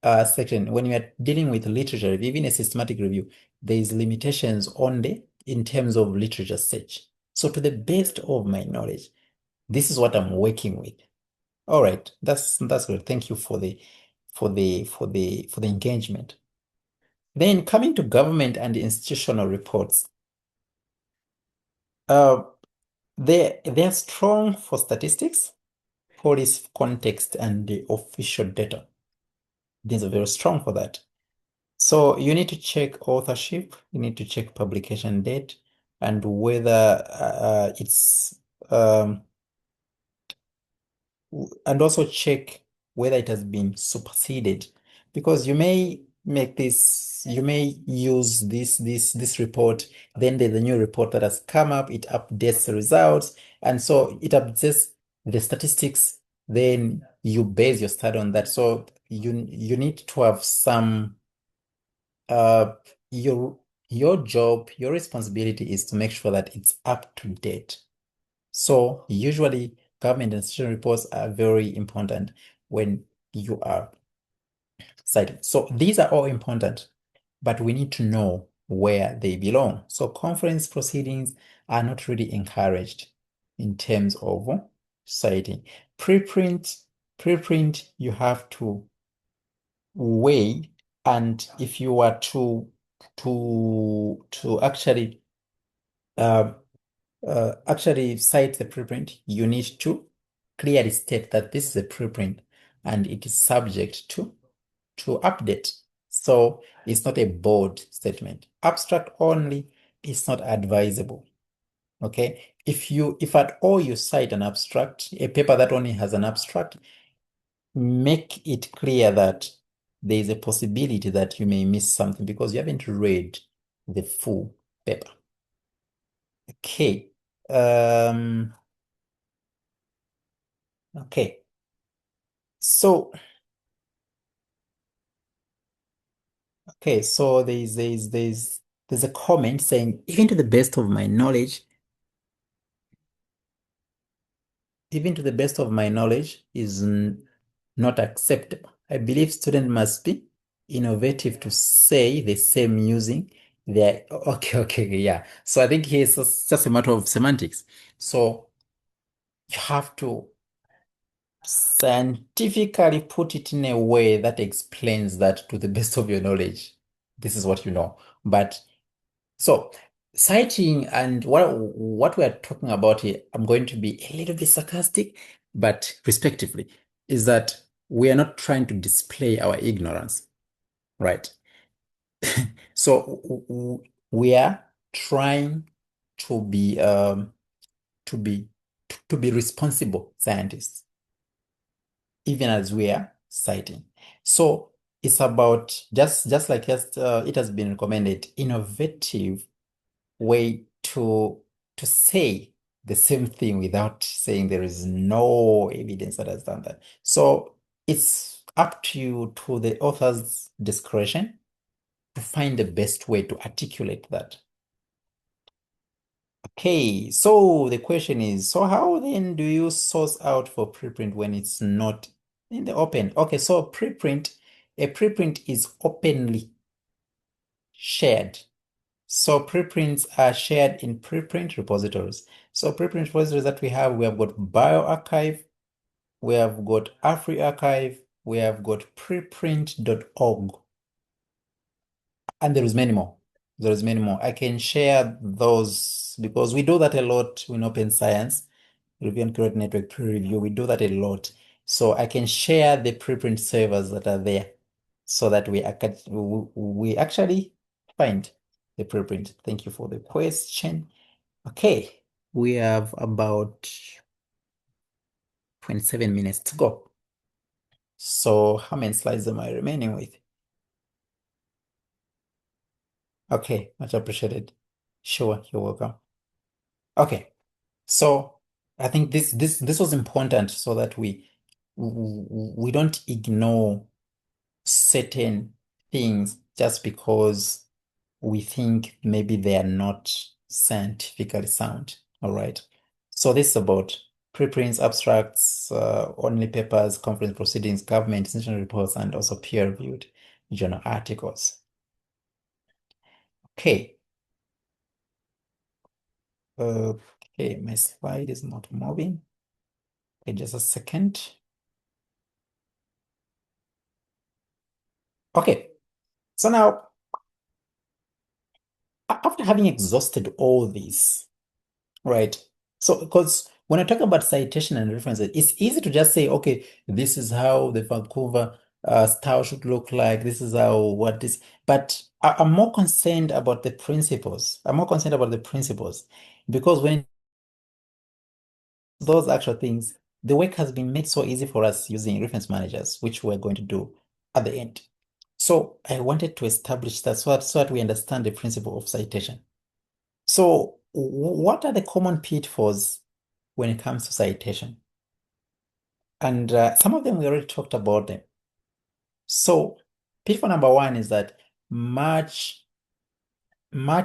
section. When you are dealing with literature, even a systematic review, there is limitations only in terms of literature search. So to the best of my knowledge, this is what I'm working with. All right, that's good. Thank you for the engagement. Then coming to government and institutional reports, they're strong for statistics, policy context, and the official data. These are very strong for that. So you need to check authorship, you need to check publication date, and whether it's and also check whether it has been superseded, because you may use this report, then there's a new report that has come up, it updates the results, and so it updates the statistics, then you base your study on that. So you need to have some your job, your responsibility is to make sure that it's up to date. So usually government institution reports are very important when you are citing. So these are all important, but we need to know where they belong. So conference proceedings are not really encouraged in terms of citing. Preprint, you have to weigh, and if you are to actually cite the preprint, you need to clearly state that this is a preprint and it is subject to update. So it's not a bold statement. Abstract only is not advisable. Okay. If at all you cite an abstract, a paper that only has an abstract, make it clear that there is a possibility that you may miss something because you haven't read the full paper. Okay. Okay. So, okay, so there's a comment saying, even to the best of my knowledge, is not acceptable. I believe students must be innovative to say the same using their, okay, yeah. So I think here it's just a matter of semantics. So you have to scientifically put it in a way that explains that to the best of your knowledge, this is what you know. But so citing and what we are talking about here, I'm going to be a little bit sarcastic, but respectively, is that we are not trying to display our ignorance, right? So we are trying to be to be to be responsible scientists, even as we are citing. So it's about just like it has been recommended, innovative way to say the same thing without saying there is no evidence that has done that. So it's up to you, to the author's discretion, to find the best way to articulate that. Okay, so the question is, so how then do you source out for preprint when it's not in the open? Okay, so a preprint is openly shared. So preprints are shared in preprint repositories. So preprint repositories that we have got bioRxiv, we have got AfriArchive, we have got preprint.org, and there is many more. There is many more. I can share those because we do that a lot in open science, review and curate network peer review. We do that a lot. So I can share the preprint servers that are there so that we actually find the preprint. Thank you for the question. Okay, we have about 27 minutes to go. So how many slides am I remaining with? Okay, much appreciated. Sure, you're welcome. Okay, so I think this was important so that we don't ignore certain things just because we think maybe they are not scientifically sound. All right. So this is about preprints, abstracts, only papers, conference proceedings, government institutional reports, and also peer-reviewed journal articles. Okay. Okay, my slide is not moving. Okay, just a second. Okay, so now after having exhausted all this, right? So, because when I talk about citation and references, it's easy to just say, okay, this is how the Vancouver style should look like. This is how what this, but I'm more concerned about the principles. I'm more concerned about the principles because when those actual things, the work has been made so easy for us using reference managers, which we're going to do at the end. So I wanted to establish that so that we understand the principle of citation. So what are the common pitfalls when it comes to citation? And some of them we already talked about them. So pitfall number one is that match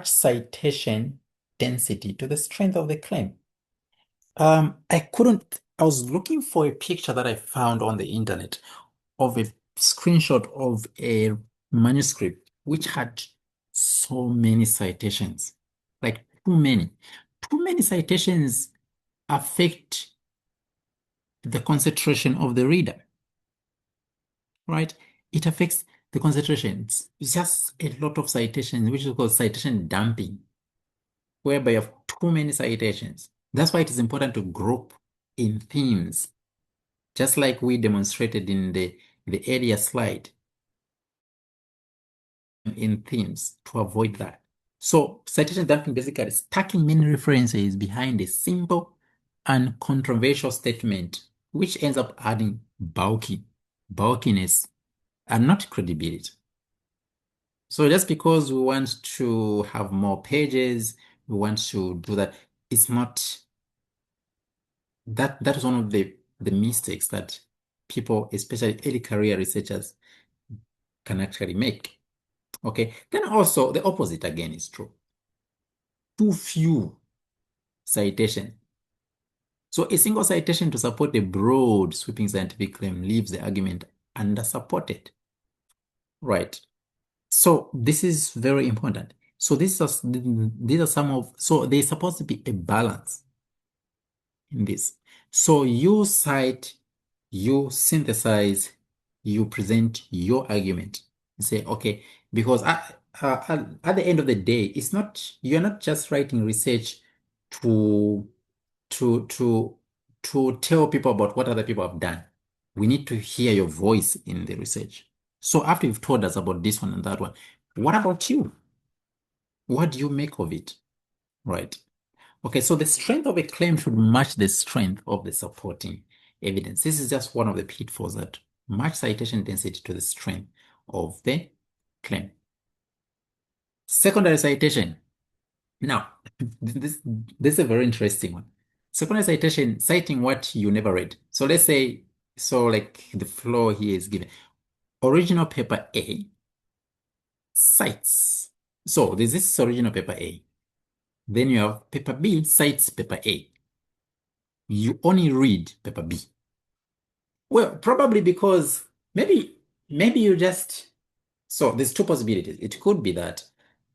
citation density to the strength of the claim. I was looking for a picture that I found on the internet of a screenshot of a manuscript which had so many citations, like too many. Too many citations affect the concentration of the reader, right? It affects the concentration. It's just a lot of citations, which is called citation dumping, whereby you have too many citations. That's why it is important to group in themes, just like we demonstrated in the earlier slide, in themes to avoid that. So citation dumping basically is stacking many references behind a simple and controversial statement, which ends up adding bulkiness and not credibility. So just because we want to have more pages, we want to do that, it's not that is one of the mistakes that people, especially early career researchers, can actually make. Okay. Then also the opposite again is true. Too few citations. So a single citation to support a broad sweeping scientific claim leaves the argument undersupported. Right. So this is very important. So these are some of, so there's supposed to be a balance in this. So you cite, you synthesize, you present your argument. You say, okay, because at the end of the day, it's not, you're not just writing research to to to to tell people about what other people have done. We need to hear your voice in the research. So after you've told us about this one and that one, what about you? What do you make of it? Right. Okay, so the strength of a claim should match the strength of the supporting evidence. This is just one of the pitfalls, that match citation density to the strength of the claim. Secondary citation. Now, this is a very interesting one. Secondary citation, citing what you never read. So let's say, so like the flow here is given. Original paper A cites. So there's this original paper A. Then you have paper B cites paper A. You only read paper B. Well, probably because maybe you just, so there's two possibilities. It could be that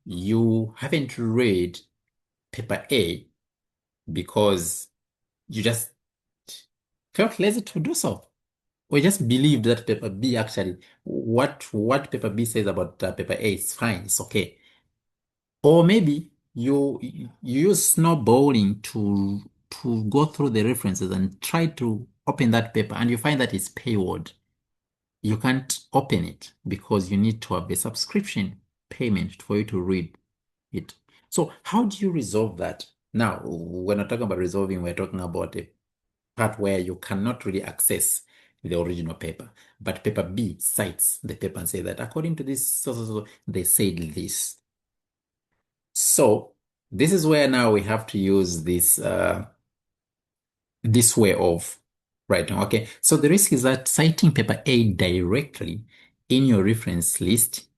you haven't read paper A because you just felt lazy to do so, or just believed that paper B actually, what paper B says about paper A is fine, it's okay. Or maybe you use snowballing to go through the references and try to open that paper, and you find that it's payword. You can't open it because you need to have a subscription payment for you to read it. So how do you resolve that? Now, we're not talking about resolving, we're talking about a part where you cannot really access the original paper. But paper B cites the paper and say that according to this, so, they said this. So this is where now we have to use this this way of writing. Okay, so the risk is that citing paper A directly in your reference list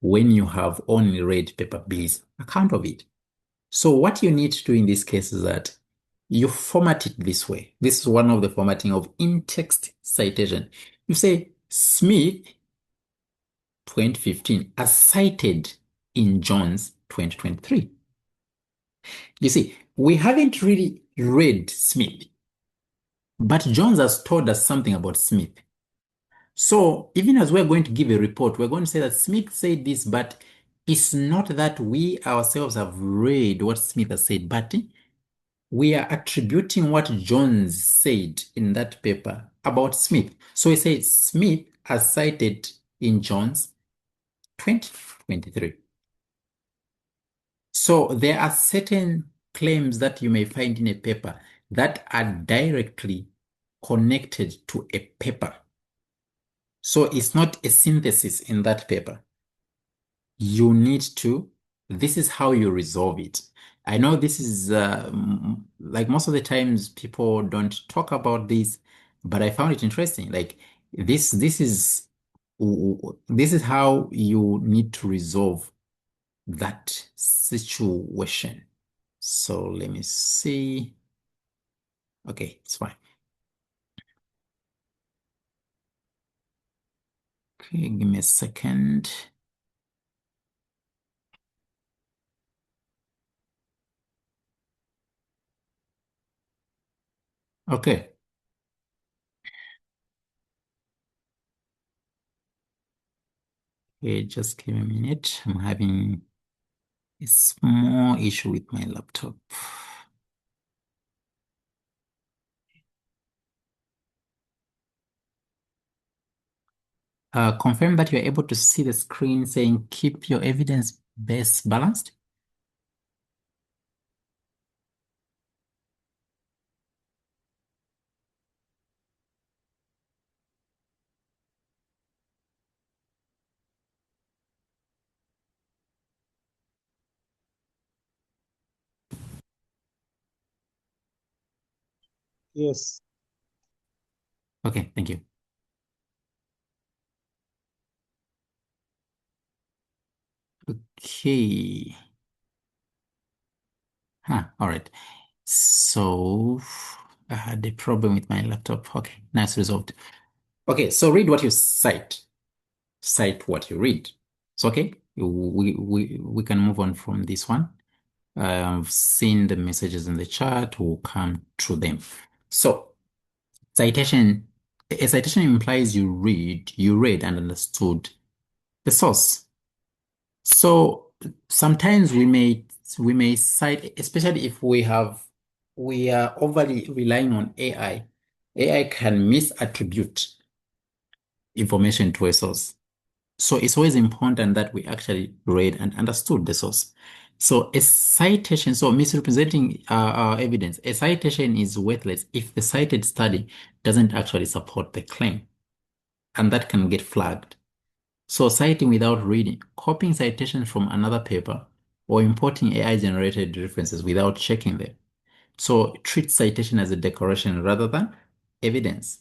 when you have only read paper B's account of it. So what you need to do in this case is that you format it this way. This is one of the formatting of in-text citation. You say Smith 2015 as cited in Jones 2023. You see, we haven't really read Smith, but Jones has told us something about Smith. So even as we're going to give a report, we're going to say that Smith said this, but it's not that we ourselves have read what Smith has said, but we are attributing what Jones said in that paper about Smith. So he says Smith as cited in Jones 2023. So there are certain claims that you may find in a paper that are directly connected to a paper. So it's not a synthesis in that paper. You need to, this is how you resolve it. I know this is like most of the times people don't talk about this, but I found it interesting. Like this is this is how you need to resolve that situation. So let me see. Okay, it's fine. Okay, give me a second. Okay. Okay, just give me a minute. I'm having a small issue with my laptop. Confirm that you're able to see the screen saying keep your evidence base balanced. Yes. Okay, thank you. Okay. All right. So I had a problem with my laptop. Okay, nice resolved. Okay, so read what you cite. Cite what you read. It's okay. We can move on from this one. I've seen the messages in the chat. We'll come to them. So citation, a citation implies you read and understood the source. So sometimes we may cite, especially if we are overly relying on AI. AI can misattribute information to a source. So it's always important that we actually read and understood the source. So a citation, so misrepresenting evidence, a citation is worthless if the cited study doesn't actually support the claim, and that can get flagged. So citing without reading, copying citations from another paper, or importing AI-generated references without checking them. So treat citation as a decoration rather than evidence.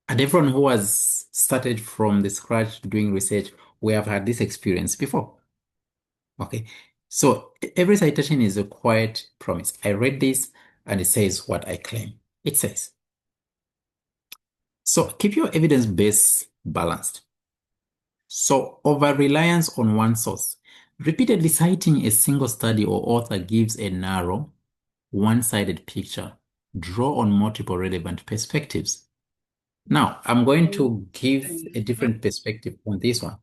And everyone who has started from the scratch doing research, we have had this experience before. Okay. So every citation is a quiet promise. I read this and it says what I claim it says. So keep your evidence base balanced. So over-reliance on one source. Repeatedly citing a single study or author gives a narrow, one-sided picture. Draw on multiple relevant perspectives. Now, I'm going to give a different perspective on this one.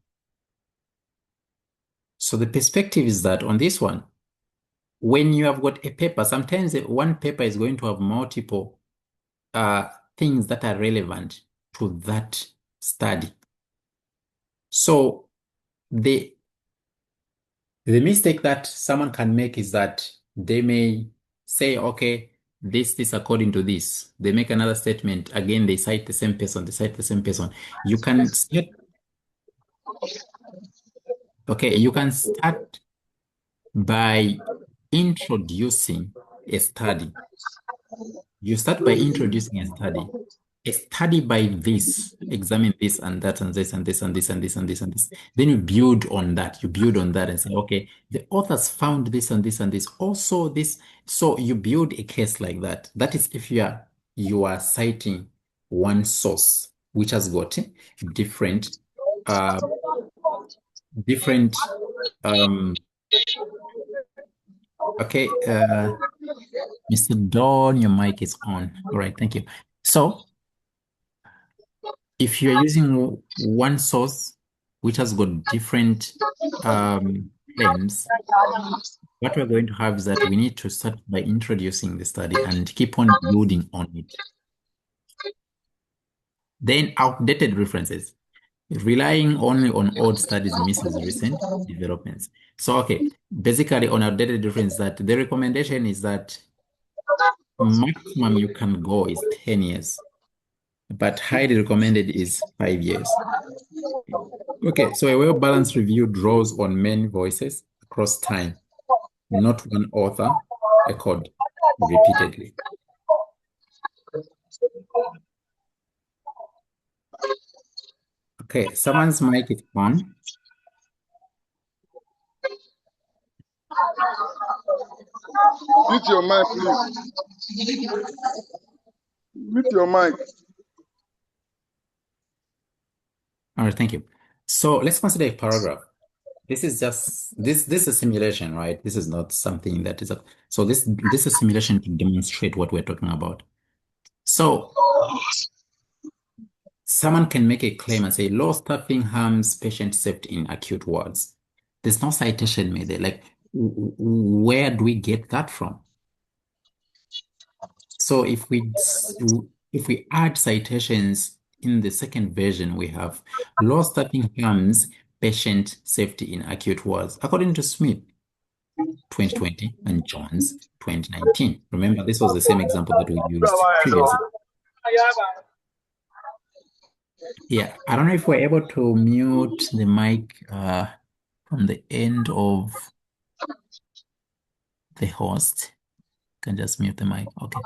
So the perspective is that on this one, when you have got a paper, sometimes one paper is going to have multiple things that are relevant to that study. So the mistake that someone can make is that they may say, okay, this according to this. They make another statement. Again, they cite the same person, they cite the same person. You can start, okay, you can start by introducing a study. You start by introducing a study. A study by this, examine this and that and this and this and this and this and this and this. Then you build on that. You build on that and say, okay, the authors found this and this and this. Also this. So you build a case like that. That is if you are citing one source which has got different uh different okay Mr. Dawn, your mic is on. All right, thank you. So if you're using one source which has got different claims, what we're going to have is that we need to start by introducing the study and keep on building on it. Then outdated references. Relying only on old studies misses recent developments. So, okay, basically on outdated reference that the recommendation is that maximum you can go is 10 years, but highly recommended is 5 years. Okay, so a well-balanced review draws on many voices across time, not one author echoed repeatedly. Okay, someone's mic is on. Mute your mic, please. Mute your mic. All right, thank you. So let's consider a paragraph. This is just this is a simulation, right? This is not something that is a so this is a simulation to demonstrate what we're talking about. So someone can make a claim and say low staffing harms patient safety in acute wards. There's no citation made there. Like, where do we get that from? So if we add citations in the second version, we have low staffing harms patient safety in acute wards, according to Smith, 2020, and Jones, 2019. Remember, this was the same example that we used previously. Yeah, I don't know if we're able to mute the mic from the end of the host. Can just mute the mic. Okay.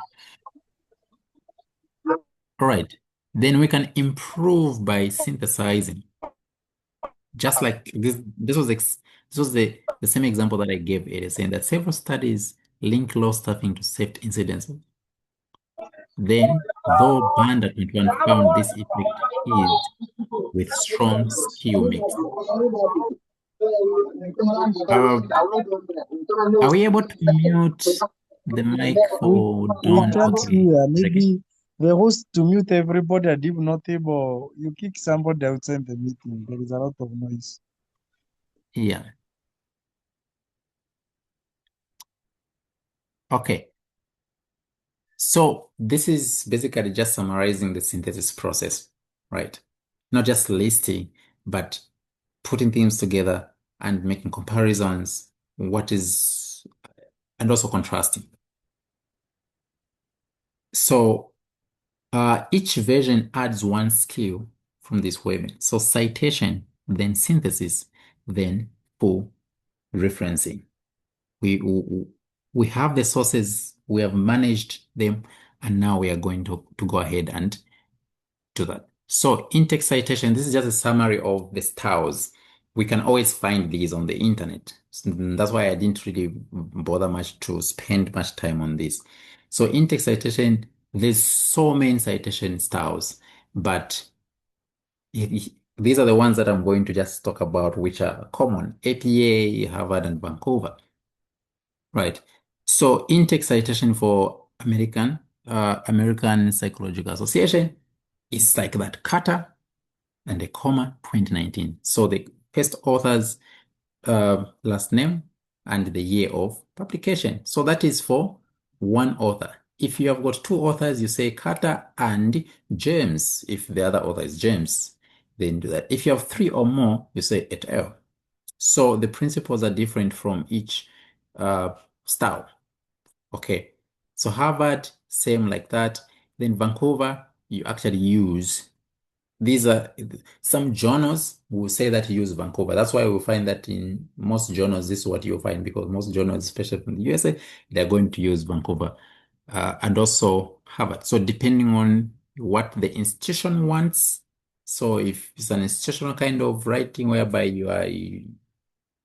All right. Then we can improve by synthesizing. Just like this was the same example that I gave. It is saying that several studies link low staffing to safety incidents. Then, though Band at 21 found this effect is with strong skew mix. Uh, are we able to mute the mic for We Don? can't Okay. hear. Okay. Maybe the host to mute everybody and if not able, you kick somebody outside the meeting. There is a lot of noise. Yeah. Okay. So this is basically just summarizing the synthesis process, right? Not just listing, but putting things together and making comparisons, and also contrasting. So each version adds one skill from this webin. So citation, then synthesis, then full referencing. We have the sources, we have managed them, and now we are going to go ahead and do that. So in-text citation, this is just a summary of the styles. We can always find these on the internet. So that's why I didn't really bother much to spend much time on this. So in-text citation, there's so many citation styles, but these are the ones that I'm going to just talk about, which are common: APA, Harvard, and Vancouver. Right. So intake citation for American Psychological Association is like that: Carter and a comma 2019. So the first author's last name and the year of publication. So that is for one author. If you have got two authors, you say Carter and James. If the other author is James, then do that. If you have three or more, you say et al. So the principles are different from each style. Okay, so Harvard, same like that. Then Vancouver, you actually use, these are some journals will say that you use Vancouver. That's why we find that in most journals, this is what you'll find, because most journals, especially from the USA, they're going to use Vancouver and also Harvard. So depending on what the institution wants, so if it's an institutional kind of writing whereby you are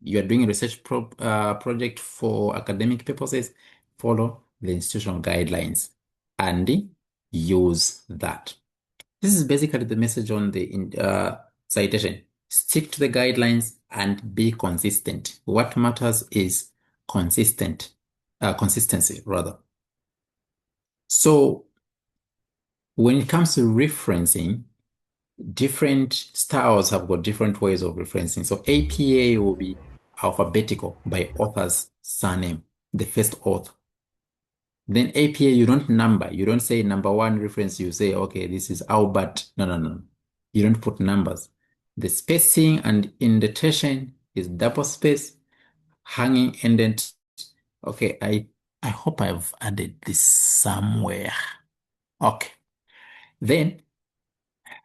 doing a research project for academic purposes, follow the institutional guidelines and use that. This is basically the message on the citation. Stick to the guidelines and be consistent. What matters is consistency rather. So when it comes to referencing, different styles have got different ways of referencing. So APA will be alphabetical by author's surname, the first author. Then APA, you don't number. You don't say number one reference. You say, okay, this is Albert. No, no, no. You don't put numbers. The spacing and indentation is double space, hanging indent. Okay, I hope I've added this somewhere. Okay. Then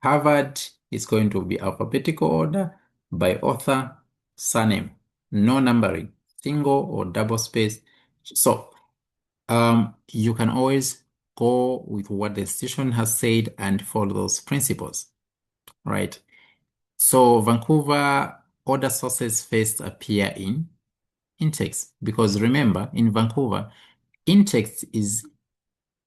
Harvard is going to be alphabetical order by author, surname, no numbering, single or double space. So you can always go with what the institution has said and follow those principles, right? So Vancouver order sources first appear in text, because remember, in Vancouver, in text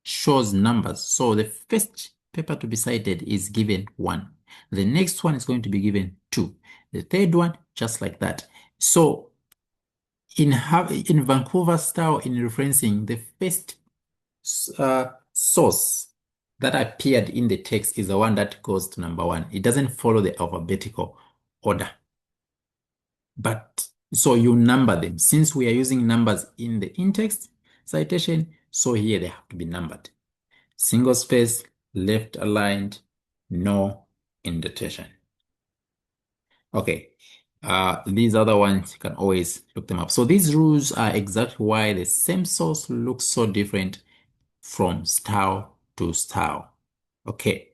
shows numbers. So the first paper to be cited is given 1. The next one is going to be given 2. The third one, just like that. So in Vancouver style, in referencing, the first source that appeared in the text is the one that goes to number 1. It doesn't follow the alphabetical order. But so you number them. Since we are using numbers in the in-text citation, so here they have to be numbered. Single space, left aligned, no indentation. Okay. These other ones, you can always look them up. So these rules are exactly why the same source looks so different from style to style. Okay.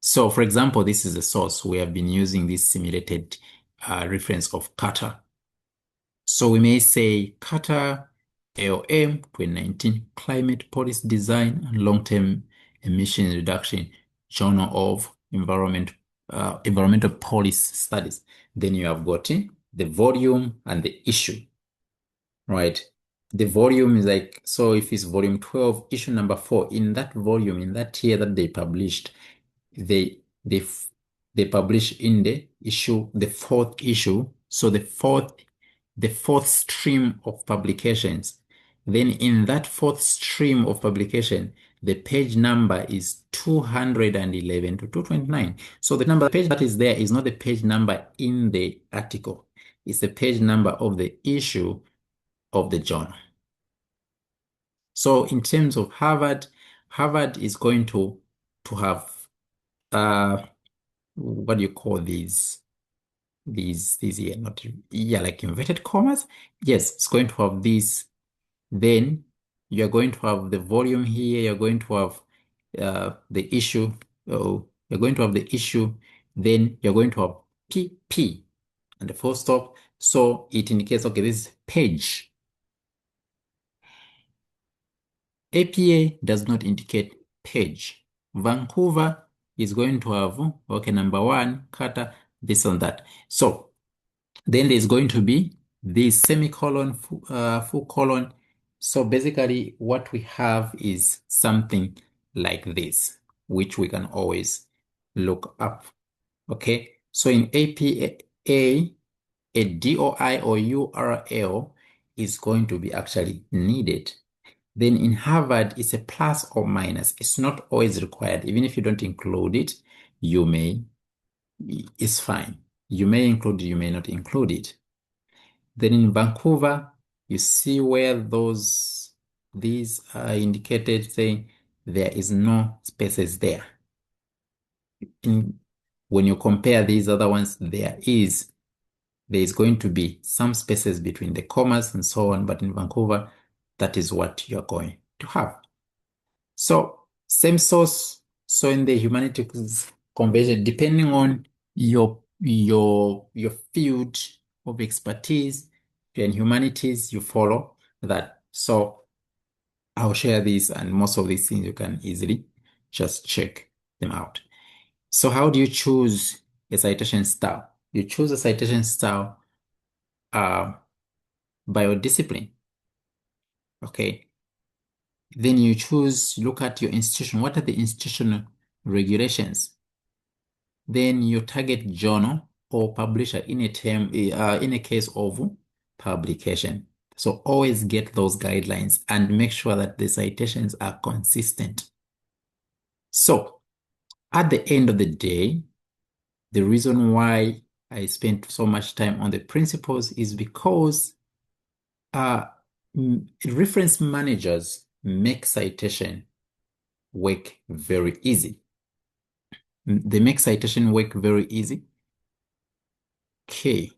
So for example, this is the source. We have been using this simulated reference of Carter. So we may say Carter AOM 2019 Climate Policy Design and Long-Term Emission Reduction, Journal of Environmental Policy Studies. Then you have gotten the volume and the issue, right? The volume is like, so if it's volume 12, issue number 4, in that volume, in that year that they published, they publish in the issue, the 4th issue. So the fourth stream of publications. Then in that 4th stream of publication, the page number is 211 to 229. So the page that is there is not the page number in the article. It's the page number of the issue of the journal. So in terms of Harvard is going to have what do you call these here, not, yeah, like inverted commas. Yes, it's going to have these. Then you're going to have the volume here. You're going to have the issue. Oh, you're going to have the issue. Then you're going to have PP and the full stop. So it indicates, okay, this is page. APA does not indicate page. Vancouver is going to have, okay, number 1, Carter, this and that. So then there's going to be this semicolon, full colon. So basically what we have is something like this, which we can always look up. Okay. So in APA, a DOI or URL is going to be actually needed. Then in Harvard, it's a plus or minus. It's not always required. Even if you don't include it, it's fine. You may include it, you may not include it. Then in Vancouver, you see where these are indicated, saying there is no spaces there. When you compare these other ones, there is going to be some spaces between the commas and so on, but in Vancouver, that is what you're going to have. So same source. So in the humanities conversion, depending on your field of expertise, if you're in humanities, you follow that. So I'll share these, and most of these things you can easily just check them out. So how do you choose a citation style? You choose a citation style by your discipline. Okay. Then you look at your institution. What are the institutional regulations? Then you target journal or publisher in a case of publication. So always get those guidelines and make sure that the citations are consistent. So at the end of the day, the reason why I spent so much time on the principles is because reference managers make citation work very easy. They make citation work very easy. Okay.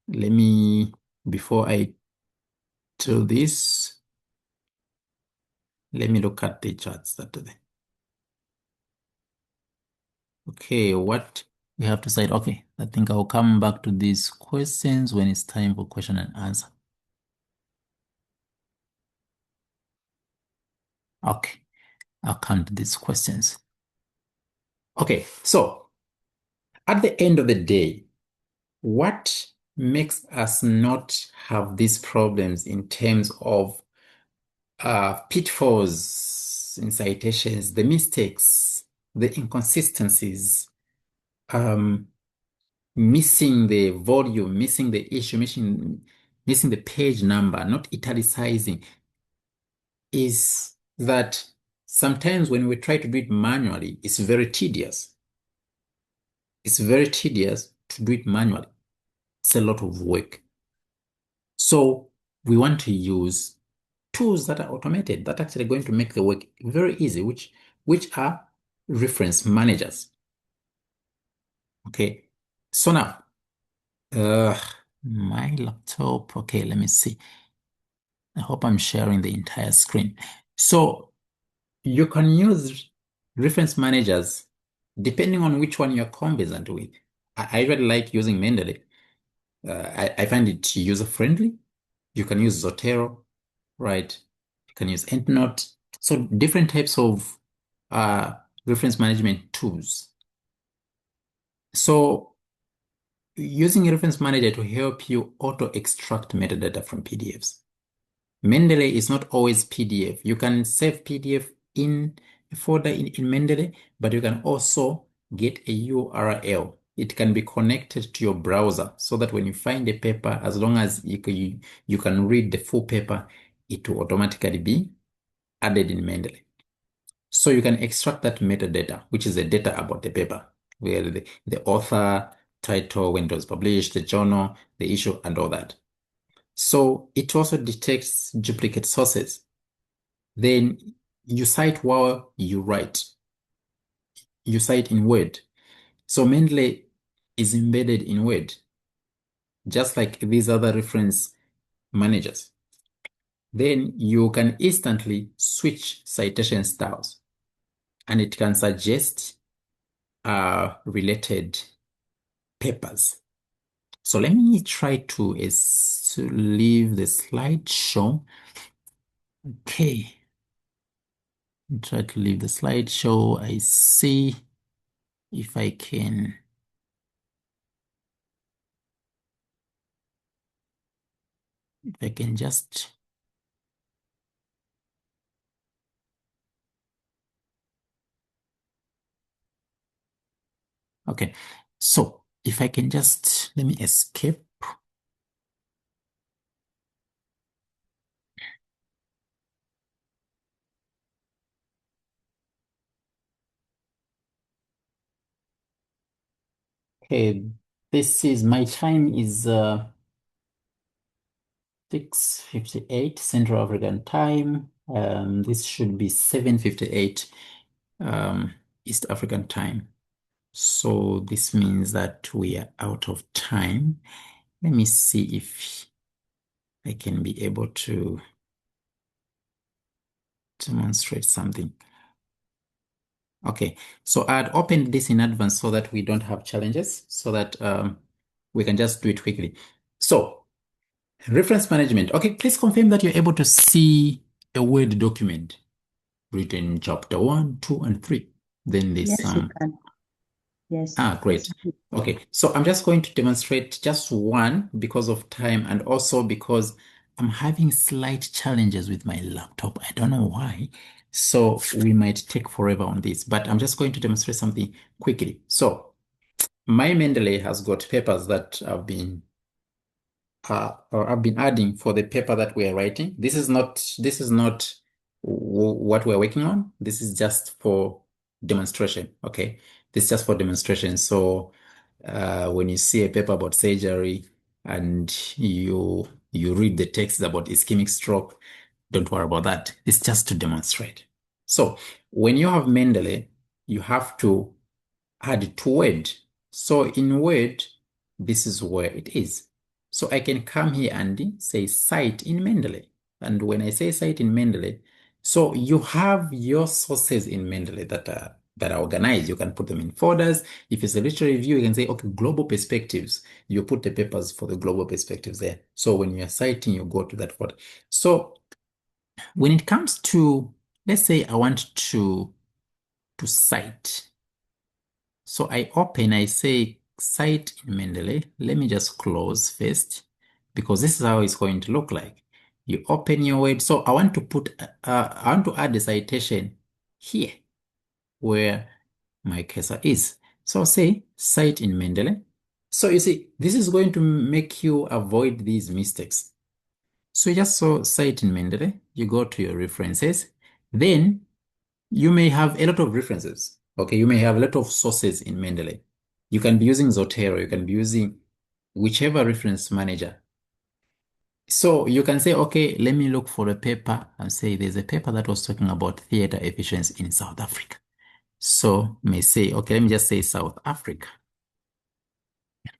Let me, before I do this, let me look at the charts that are there. Okay, what we have to cite. Okay, I think I'll come back to these questions when it's time for question and answer. Okay, I'll come to these questions. Okay, so at the end of the day, what makes us not have these problems in terms of pitfalls in citations, the mistakes, the inconsistencies, missing the volume, missing the issue, missing the page number, not italicizing, is that sometimes when we try to do it manually, it's very tedious. It's very tedious to do it manually. It's a lot of work. So we want to use tools that are automated, that are actually going to make the work very easy, which are reference managers. Okay. So now, my laptop. Okay, let me see. I hope I'm sharing the entire screen. So you can use reference managers depending on which one you're conversant with. I really like using Mendeley. I find it user-friendly. You can use Zotero, right? You can use EndNote. So different types of reference management tools. So using a reference manager to help you auto-extract metadata from PDFs. Mendeley is not always PDF. You can save PDF in a folder in Mendeley, but you can also get a URL. It can be connected to your browser so that when you find a paper, as long as you can read the full paper, it will automatically be added in Mendeley. So you can extract that metadata, which is the data about the paper, where the author, title, when it was published, the journal, the issue, and all that. So it also detects duplicate sources. Then you cite while you write. You cite in Word. So Mendeley is embedded in Word, just like these other reference managers. Then you can instantly switch citation styles, and it can suggest related papers. So let me try to leave the slideshow. Okay. Try to leave the slideshow. I see if I can. If I can just. Okay. So if I can just, let me escape. Okay. My time is 6:58 Central African time. This should be 7:58 East African time. So this means that we are out of time. Let me see if I can be able to demonstrate something. Okay, so I had opened this in advance so that we don't have challenges, so that we can just do it quickly. So reference management. Okay, please confirm that you're able to see a Word document written chapter 1, 2, and 3. Then there's Yes, we some. can. Yes. Great. Okay, so I'm just going to demonstrate just one because of time and also because I'm having slight challenges with my laptop. I don't know why. So we might take forever on this, but I'm just going to demonstrate something quickly. So my Mendeley has got papers that I've been adding for the paper that we are writing. This is not what we're working on. This is just for demonstration. Okay, this is just for demonstration. So when you see a paper about surgery and you read the text about ischemic stroke, don't worry about that. It's just to demonstrate. So when you have Mendeley, you have to add to Word. So in Word, this is where it is. So I can come here and say cite in Mendeley. And when I say cite in Mendeley, so you have your sources in Mendeley that are organized. You can put them in folders. If it's a literary review, you can say, okay, global perspectives. You put the papers for the global perspectives there. So when you're citing, you go to that folder. So when it comes to, let's say I want to cite. So I say cite in Mendeley. Let me just close first because this is how it's going to look like. You open your Word. So I want to put, I want to add a citation here where my cursor is. So I'll say cite in Mendeley. So you see, this is going to make you avoid these mistakes. So you just saw cite in Mendeley, you go to your references, then you may have a lot of references. Okay, you may have a lot of sources in Mendeley. You can be using Zotero, you can be using whichever reference manager. So you can say, okay, let me look for a paper and say there's a paper that was talking about theater efficiency in South Africa. So may say, okay, let me just say South Africa.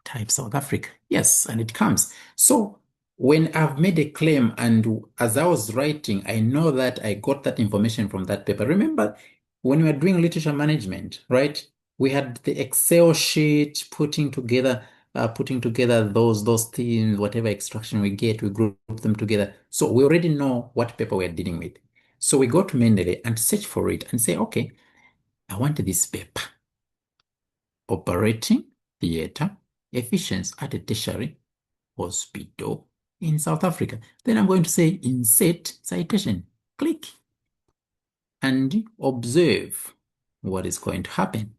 Type South Africa. Yes, and it comes. So when I've made a claim and as I was writing, I know that I got that information from that paper. Remember, when we were doing literature management, right? We had the Excel sheet putting together those themes, whatever extraction we get, we group them together. So we already know what paper we're dealing with. So we go to Mendeley and search for it and say, okay, I want this paper. Operating theater efficiency at a tertiary hospital in South Africa. Then I'm going to say insert citation. Click and observe what is going to happen.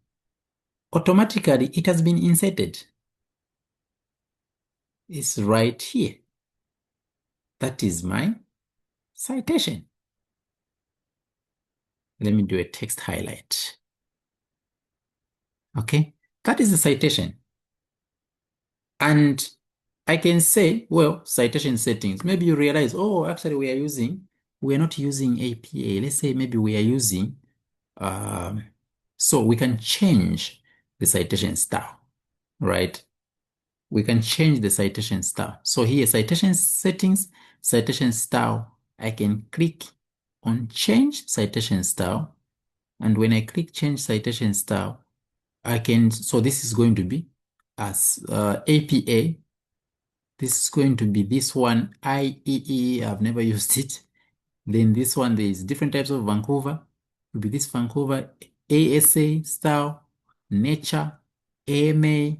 Automatically, it has been inserted. It's right here. That is my citation. Let me do a text highlight. Okay, that is the citation. And I can say, well, citation settings. Maybe you realize, oh, actually we're not using APA. Let's say maybe we are using, so we can change the citation style, right? We can change the citation style. So here, citation settings, citation style, I can click on change citation style. And when I click change citation style, so this is going to be as APA. This is going to be this one, IEE. I've never used it. Then this one, there's different types of Vancouver. Will be this Vancouver, ASA style, Nature, AMA.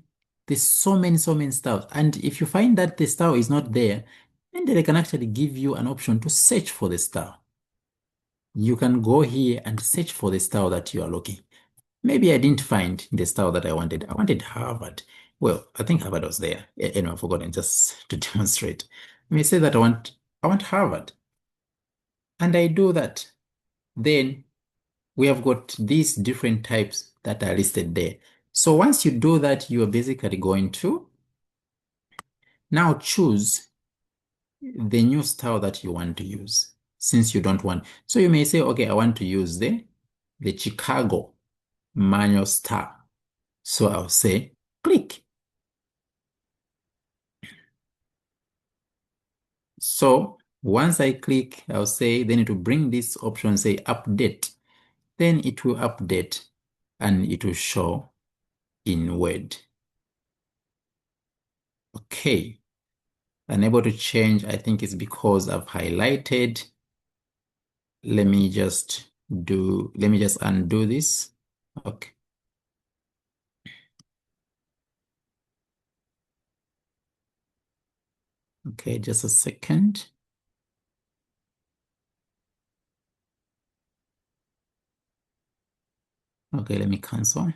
There's so many styles. And if you find that the style is not there, then they can actually give you an option to search for the style. You can go here and search for the style that you are looking. Maybe I didn't find the style that I wanted. I wanted Harvard. Well, I think Harvard was there. Anyway, I've forgotten just to demonstrate. Let me say that I want Harvard. And I do that. Then we have got these different types that are listed there. So once you do that, you are basically going to now choose the new style that you want to use since you don't want. So you may say, okay, I want to use the Chicago manual style. So I'll say click. So once I click, I'll say, then it will bring this option, say update. Then it will update and it will show in Word. Okay. Unable to change, I think it's because I've highlighted. Let me just undo this. Okay. Okay, just a second. Okay, let me cancel.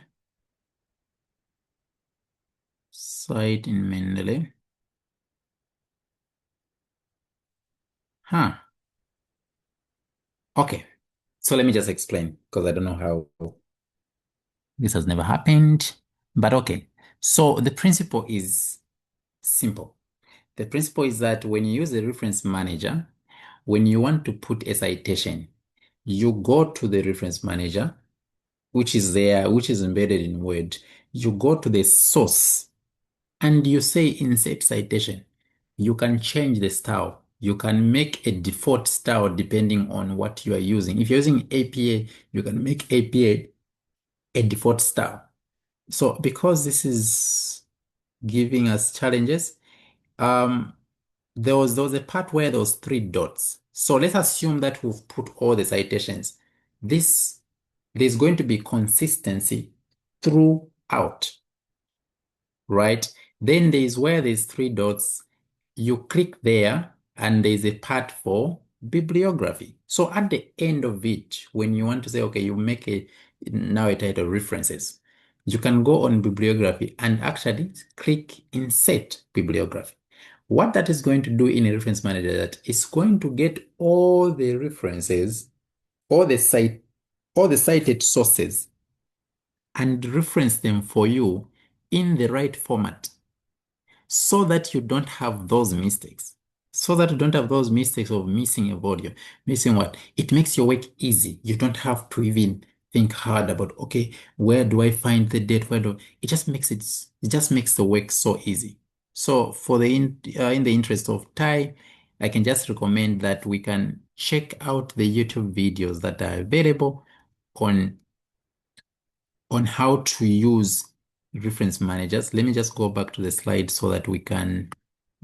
Cite in Mendeley. Huh. Okay. So let me just explain because I don't know how this has never happened, but okay. So the principle is simple. The principle is that when you use a reference manager, when you want to put a citation, you go to the reference manager, which is there, which is embedded in Word. You go to the source and you say insert citation. You can change the style. You can make a default style depending on what you are using. If you're using APA, you can make APA a default style. So because this is giving us challenges, there was a part where there was 3 dots. So let's assume that we've put all the citations. There's going to be consistency throughout. right? Then there's where there's three dots. You click there and there's a part for bibliography. So at the end of it, when you want to say, okay, you make now a title references, you can go on bibliography and actually click insert bibliography. What that is going to do in a reference manager, that is going to get all the references, all the cited sources, and reference them for you in the right format, so that you don't have those mistakes. So that you don't have those mistakes of missing a volume, missing what? It makes your work easy. You don't have to even think hard about, okay, where do I find the date? It just makes the work so easy. So for in the interest of time, I can just recommend that we can check out the YouTube videos that are available on how to use reference managers. Let me just go back to the slide so that we can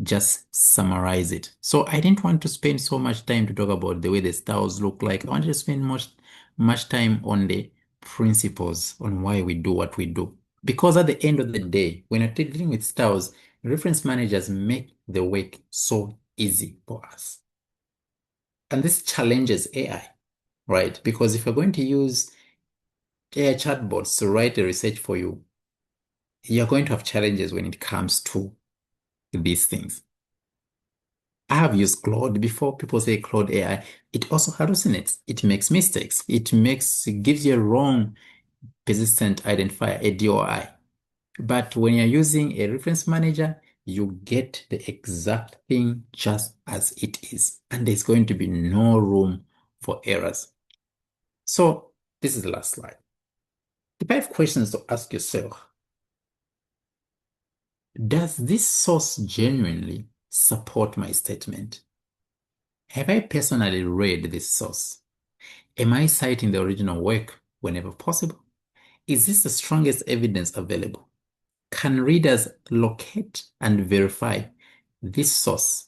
just summarize it. So I didn't want to spend so much time to talk about the way the styles look like. I wanted to spend much time on the principles, on why we do what we do. Because at the end of the day, when you're dealing with styles, reference managers make the work so easy for us. And this challenges AI, right? Because if you're going to use AI chatbots to write the research for you, you're going to have challenges when it comes to these things. I have used Claude before. People say Claude AI. It also hallucinates. It makes mistakes. It gives you a wrong persistent identifier, a DOI. But when you're using a reference manager, you get the exact thing just as it is. And there's going to be no room for errors. So this is the last slide. The 5 questions to ask yourself. Does this source genuinely support my statement? Have I personally read this source? Am I citing the original work whenever possible? Is this the strongest evidence available? Can readers locate and verify this source?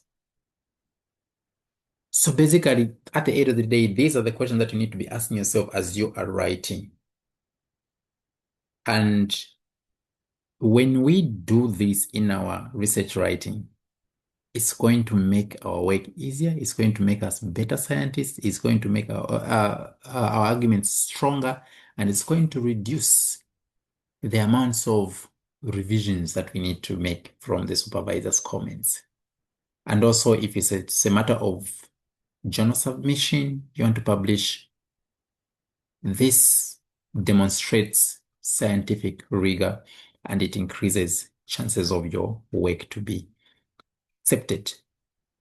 So basically, at the end of the day, these are the questions that you need to be asking yourself as you are writing. And when we do this in our research writing, it's going to make our work easier. It's going to make us better scientists. It's going to make our arguments stronger, and it's going to reduce the amounts of revisions that we need to make from the supervisor's comments. And also, if it's a matter of journal submission, you want to publish, this demonstrates scientific rigor, and it increases chances of your work to be accepted.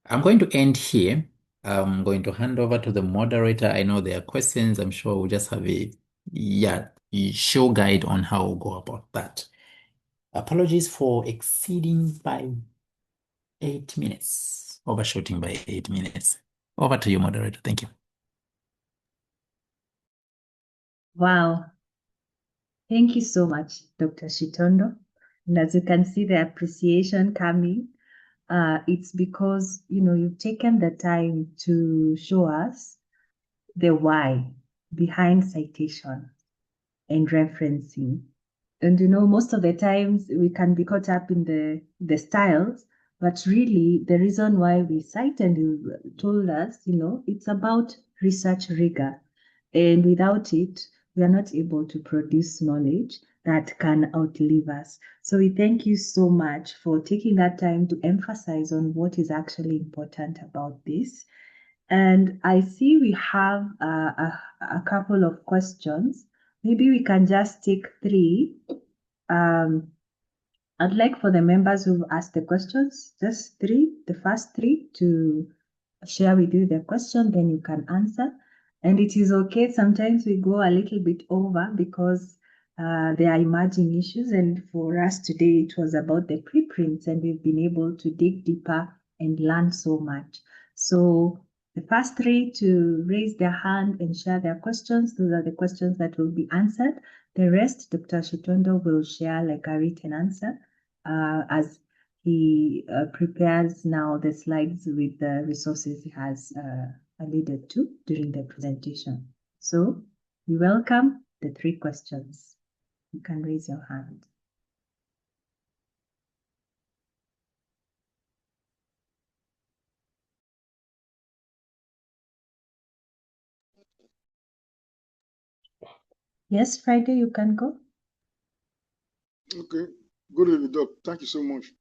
I'm going to end here. I'm going to hand over to the moderator. I know there are questions. I'm sure we'll just have a show guide on how we'll go about that. Apologies for exceeding by 8 minutes, overshooting by 8 minutes. Over to you, moderator. Thank you. Wow. Thank you so much, Dr. Shitondo. And as you can see, the appreciation coming, it's because, you've taken the time to show us the why behind citation and referencing. And, most of the times we can be caught up in the styles, but really the reason why we cite, and you told us, it's about research rigor. And without it, we are not able to produce knowledge that can outlive us. So we thank you so much for taking that time to emphasize on what is actually important about this. And I see we have a couple of questions. Maybe we can just take 3. I'd like for the members who've asked the questions, just 3, the first 3, to share with you the question, then you can answer. And it is okay. Sometimes we go a little bit over because there are emerging issues. And for us today, it was about the preprints, and we've been able to dig deeper and learn so much. So the first 3 to raise their hand and share their questions, those are the questions that will be answered. The rest, Dr. Shitondo will share like a written answer as he prepares now the slides with the resources he has alluded to during the presentation. So we welcome the 3 questions. You can raise your hand. Yes, Friday, you can go. Okay, good evening, Doc. Thank you so much.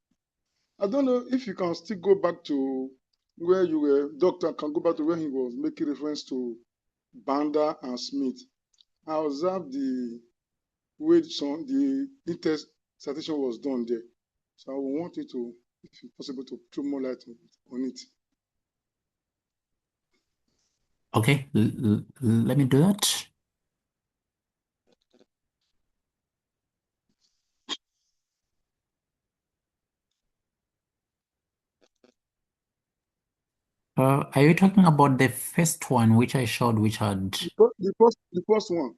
I don't know if you can still go back to where you were, Doctor can go back to where he was making reference to Banda and Smith. I observed the way the in-test citation was done there. So I will want you to, if it's possible, to throw more light on it. Okay, let me do that. Are you talking about the first one which I showed, which had The first one,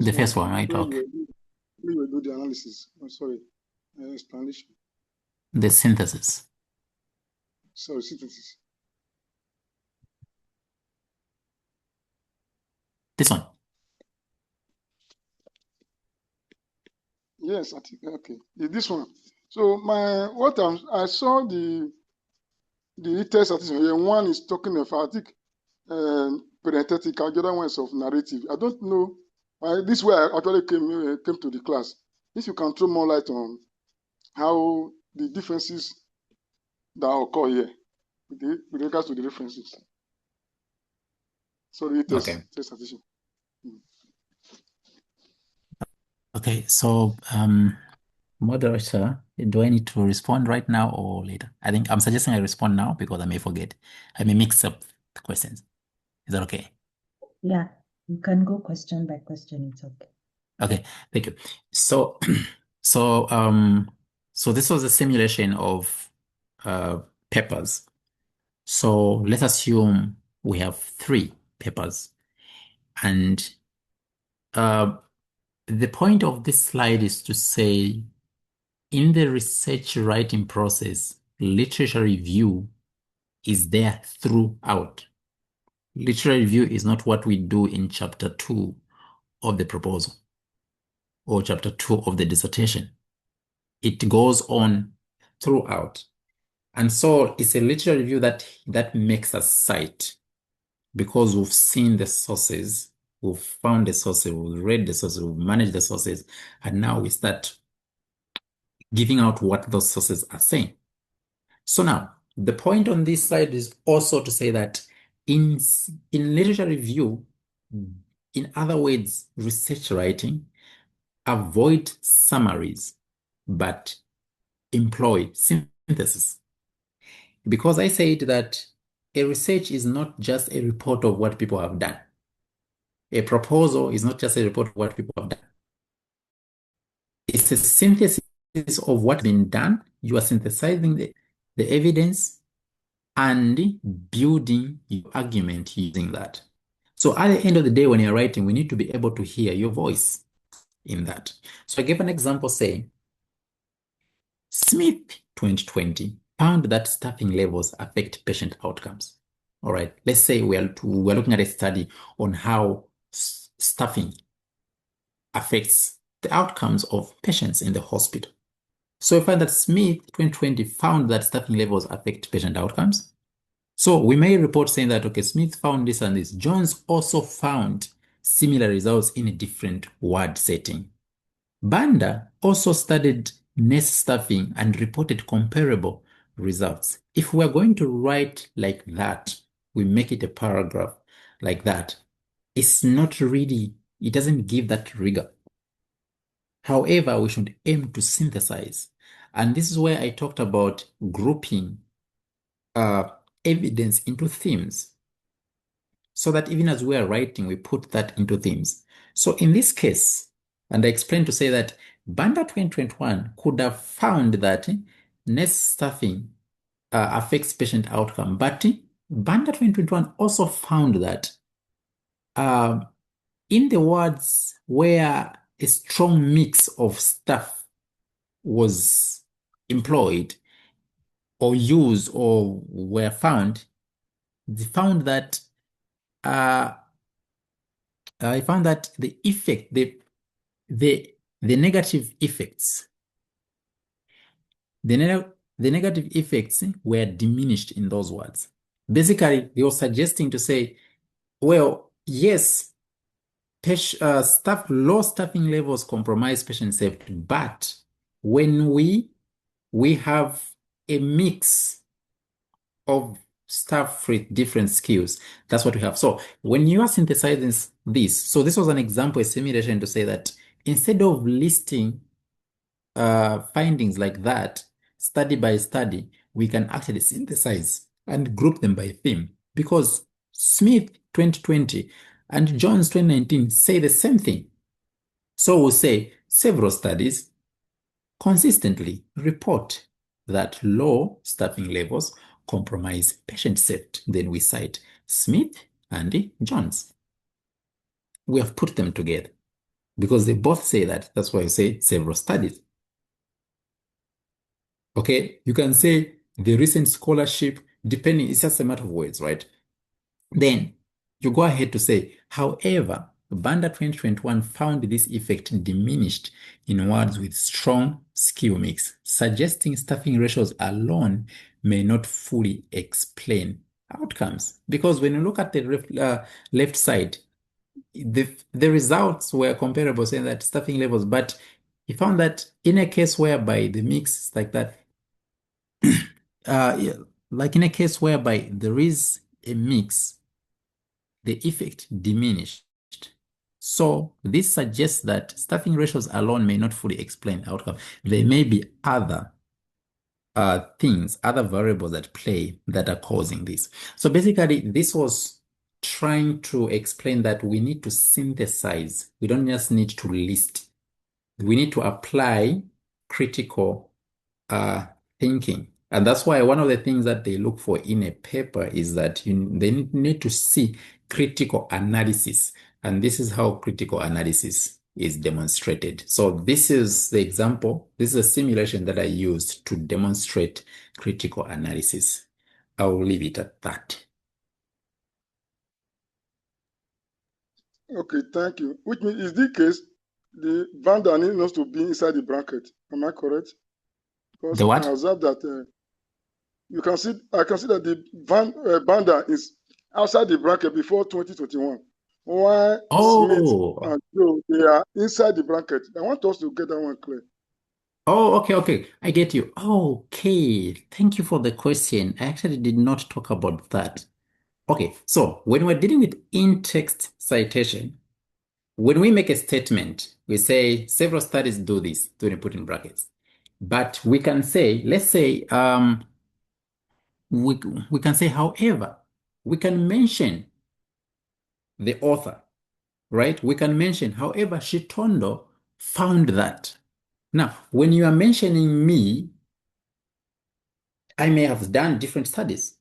the first one, right? where Okay. you were doing the analysis. I'm sorry, explanation. The synthesis. Sorry, synthesis. This one. Yes, I think okay. This one. So I saw the test citation here. One is talking of, I think, parenthetical. The other one is of narrative. I don't know. This way I actually came to the class. If you can throw more light on how the differences that occur here with regards to the references. Sorry, Okay. test citation. Okay, so moderator, do I need to respond right now or later? I think I'm suggesting I respond now because I may forget. I may mix up the questions. Is that okay? Yeah, you can go question by question. It's okay. Okay, thank you. So so so this was a simulation of peppers. So let's assume we have 3 peppers. And the point of this slide is to say, in the research writing process, literature review is there throughout. Literature review is not what we do in chapter 2 of the proposal or chapter 2 of the dissertation. It goes on throughout. And so it's a literature review that makes us cite, because we've seen the sources, we've found the sources, we've read the sources, we've managed the sources, and now we start giving out what those sources are saying. So now, the point on this slide is also to say that in literature review, in other words, research writing, avoid summaries, but employ synthesis. Because I said that a research is not just a report of what people have done. A proposal is not just a report of what people have done. It's a synthesis of what's been done. You are synthesizing the evidence and building your argument using that. So at the end of the day, when you're writing, we need to be able to hear your voice in that. So I gave an example saying, Smith 2020 found that staffing levels affect patient outcomes. All right, let's say we're looking at a study on how staffing affects the outcomes of patients in the hospital. So we find that Smith 2020 found that staffing levels affect patient outcomes. So we may report saying that, okay, Smith found this and this. Jones also found similar results in a different ward setting. Banda also studied nurse staffing and reported comparable results. If we're going to write like that, we make it a paragraph like that. It's not really, it doesn't give that rigor. However, we should aim to synthesize. And this is where I talked about grouping evidence into themes, so that even as we are writing, we put that into themes. So in this case, and I explained to say that Banda 2021 could have found that nurse staffing affects patient outcome, but Banda 2021 also found that in the wards where a strong mix of staff was employed or used or were found, they found that I found that the effect, the negative effects, the negative effects were diminished in those words. Basically, they were suggesting to say, well, yes, low staffing levels compromise patient safety, but when we have a mix of staff with different skills, that's what we have. So when you are synthesizing this, so this was an example, a simulation to say that instead of listing findings like that, study by study, we can actually synthesize and group them by theme, because Smith 2020 and Jones 2019 say the same thing. So we'll say several studies consistently report that low staffing levels compromise patient safety. Then we cite Smith and Jones. We have put them together because they both say that. That's why I say several studies. Okay, you can say the recent scholarship, depending, it's just a matter of words, right? Then you go ahead to say, however, Banda 2021 found this effect diminished in wards with strong skill mix, suggesting staffing ratios alone may not fully explain outcomes. Because when you look at the left side, the results were comparable, saying that staffing levels, but he found that in a case whereby the mix is like that, yeah, like in a case whereby there is a mix, the effect diminished. So this suggests that staffing ratios alone may not fully explain outcome. There may be other things, other variables at play that are causing this. So basically, this was trying to explain that we need to synthesize. We don't just need to list. We need to apply critical thinking. And that's why one of the things that they look for in a paper is that they need to see critical analysis. And this is how critical analysis is demonstrated. So this is the example. This is a simulation that I used to demonstrate critical analysis. I will leave it at that. Okay, thank you. Which means, is the case, the banda needs to be inside the bracket. Am I correct? Because The what? I observed that I can see that the banda is outside the bracket before 2021. Why Smith Oh, and Joe, they are inside the bracket. I want us to get that one clear. oh, okay. I get you. Okay. Thank you for the question. I actually did not talk about that. Okay, so when we're dealing with in-text citation, when we make a statement, we say several studies do this, don't put in brackets. But we can say, let's say, we can say, however, we can mention the author, right? We can mention, however, Shitondo found that. Now, when you are mentioning me, I may have done different studies.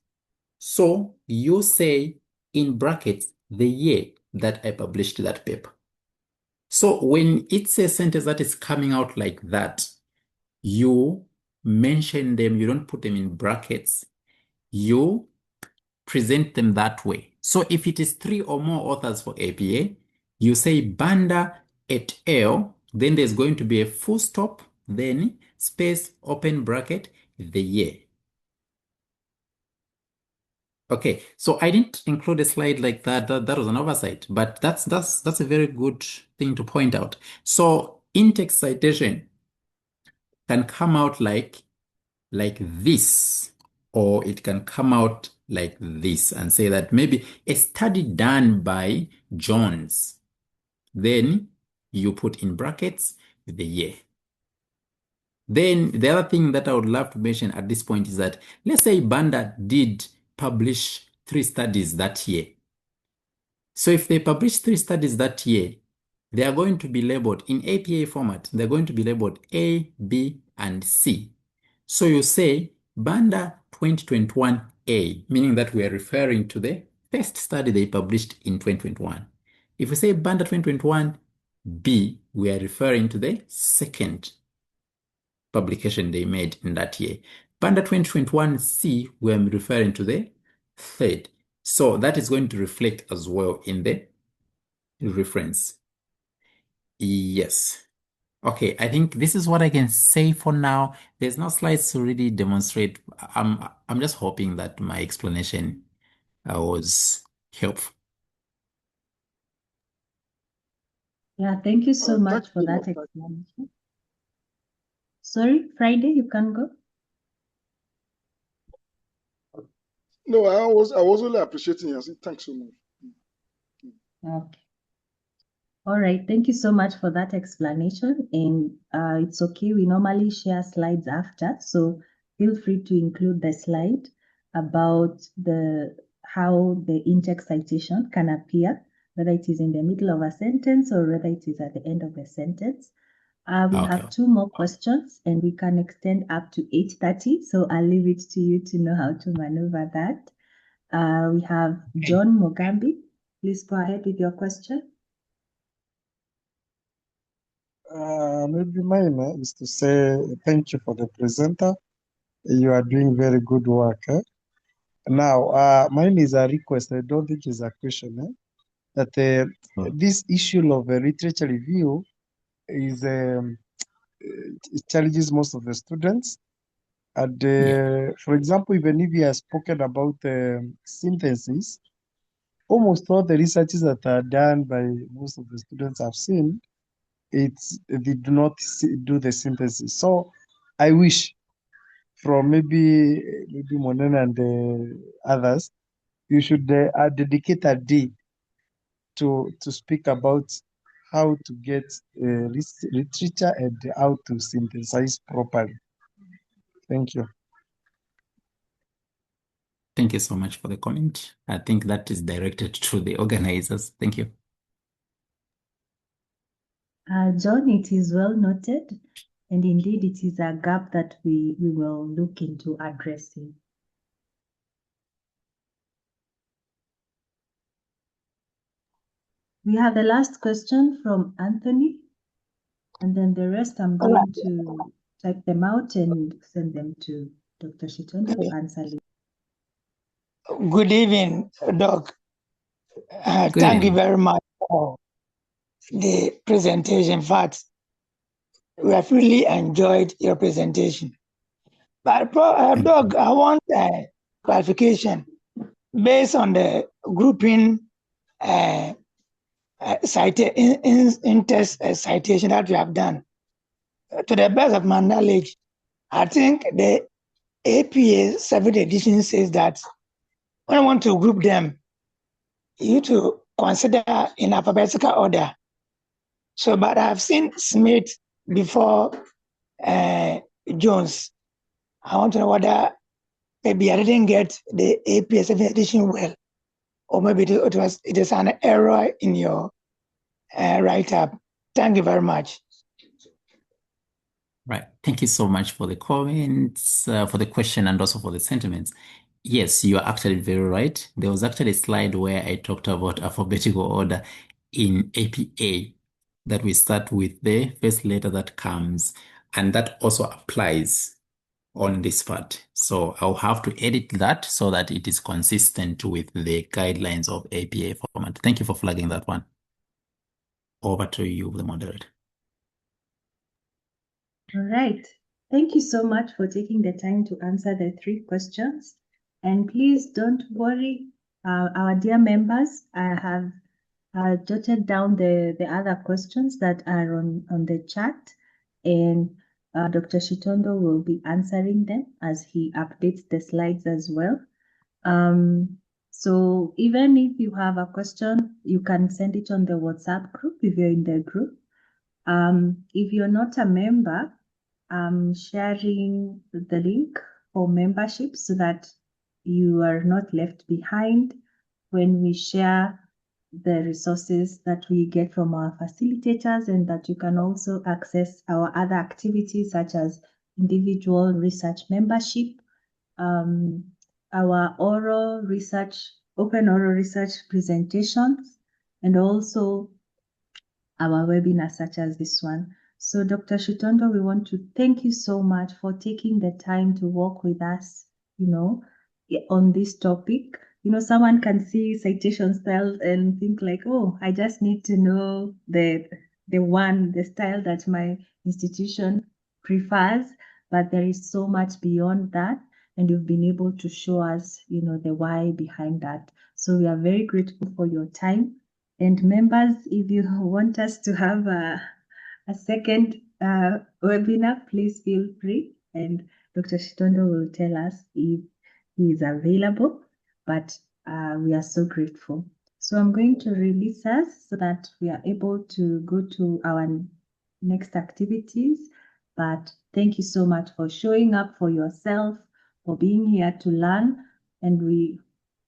So you say in brackets the year that I published that paper. So when it's a sentence that is coming out like that, you mention them, you don't put them in brackets, you present them that way. So if it is 3 or more authors for APA, you say Banda et al., then there's going to be a full stop, then space, open bracket, the year. Okay, so I didn't include a slide like that. That was an oversight, but that's a very good thing to point out. So in-text citation can come out like this, or it can come out like this and say that maybe a study done by Jones. Then you put in brackets the year. Then the other thing that I would love to mention at this point is that let's say Banda did publish 3 studies that year. So if they publish 3 studies that year, they are going to be labeled in APA format. They're going to be labeled A, B, and C. So you say Banda 2021A, meaning that we are referring to the first study they published in 2021. If we say Banda 2021B, we are referring to the second publication they made in that year. Banda 2021C, we are referring to the third. So that is going to reflect as well in the reference. Yes. Okay, I think this is what I can say for now. There's no slides to really demonstrate. I'm just hoping that my explanation was helpful. Yeah, thank you so Thank much for you so that much. explanation. Sorry, Friday, you can go. No, I was only appreciating you. I said, thanks so much. Okay. All right, thank you so much for that explanation. And it's okay, we normally share slides after, so feel free to include the slide about how the in-text citation can appear, whether it is in the middle of a sentence or whether it is at the end of the sentence. We Okay. have 2 more questions and we can extend up to 8:30, so I'll leave it to you to know how to maneuver that. We have John Mogambi. Please go ahead with your question. Maybe mine is to say thank you for the presenter. You are doing very good work. Now, mine is a request. I don't think it's a question. That this issue of literature review is it challenges most of the students. And Yeah. for example, even if you have spoken about sentences, almost all the researches that are done by most of the students I've seen, they do not do the synthesis. So I wish from maybe Monena and others, you should dedicate a day to speak about how to get literature and how to synthesize properly. Thank you. Thank you so much for the comment. I think that is directed to the organizers. Thank you. John, it is well noted, and indeed it is a gap that we will look into addressing. We have the last question from Anthony, and then the rest I'm going to type them out and send them to Dr. Shitondo to answer later. Good evening, Doc. Good Thank you evening. very much for the presentation. In fact, we have really enjoyed your presentation. But, Thank you. Doc, I want clarification based on the grouping in-text citation that you have done. To the best of my knowledge, I think the APA 7th edition says that when I want to group them, you to consider in alphabetical order. So, but I've seen Smith before Jones. I want to know whether maybe I didn't get the APA 7th edition well, or maybe it is an error in your write-up. Thank you very much. Right. Thank you so much for the comments, for the question, and also for the sentiments. Yes, you are actually very right. There was actually a slide where I talked about alphabetical order in APA, that we start with the first letter that comes, and that also applies on this part. So I'll have to edit that so that it is consistent with the guidelines of APA format. Thank you for flagging that one. Over to you, the moderator. All right. Thank you so much for taking the time to answer the 3 questions. And please don't worry, our dear members, I have jotted down the other questions that are on the chat, and Dr. Shitondo will be answering them as he updates the slides as well. So even if you have a question, you can send it on the WhatsApp group if you're in the group. If you're not a member, I'm sharing the link for membership so that you are not left behind when we share the resources that we get from our facilitators, and that you can also access our other activities such as individual research membership, our open oral research presentations, and also our webinars such as this one. So Dr. Shitondo, we want to thank you so much for taking the time to work with us, on this topic. Someone can see citation styles and think like, oh, I just need to know the style that my institution prefers, but there is so much beyond that, and you've been able to show us, the why behind that. So we are very grateful for your time, And members, if you want us to have a second webinar, please feel free, and Dr. Shitondo will tell us if he is available, but we are so grateful. So I'm going to release us so that we are able to go to our next activities. But thank you so much for showing up for yourself, for being here to learn, and we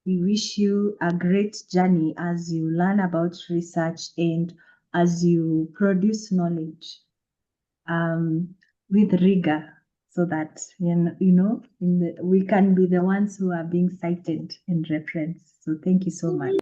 wish you a great journey as you learn about research and as you produce knowledge with rigor, so that we can be the ones who are being cited and referenced. So thank you so much.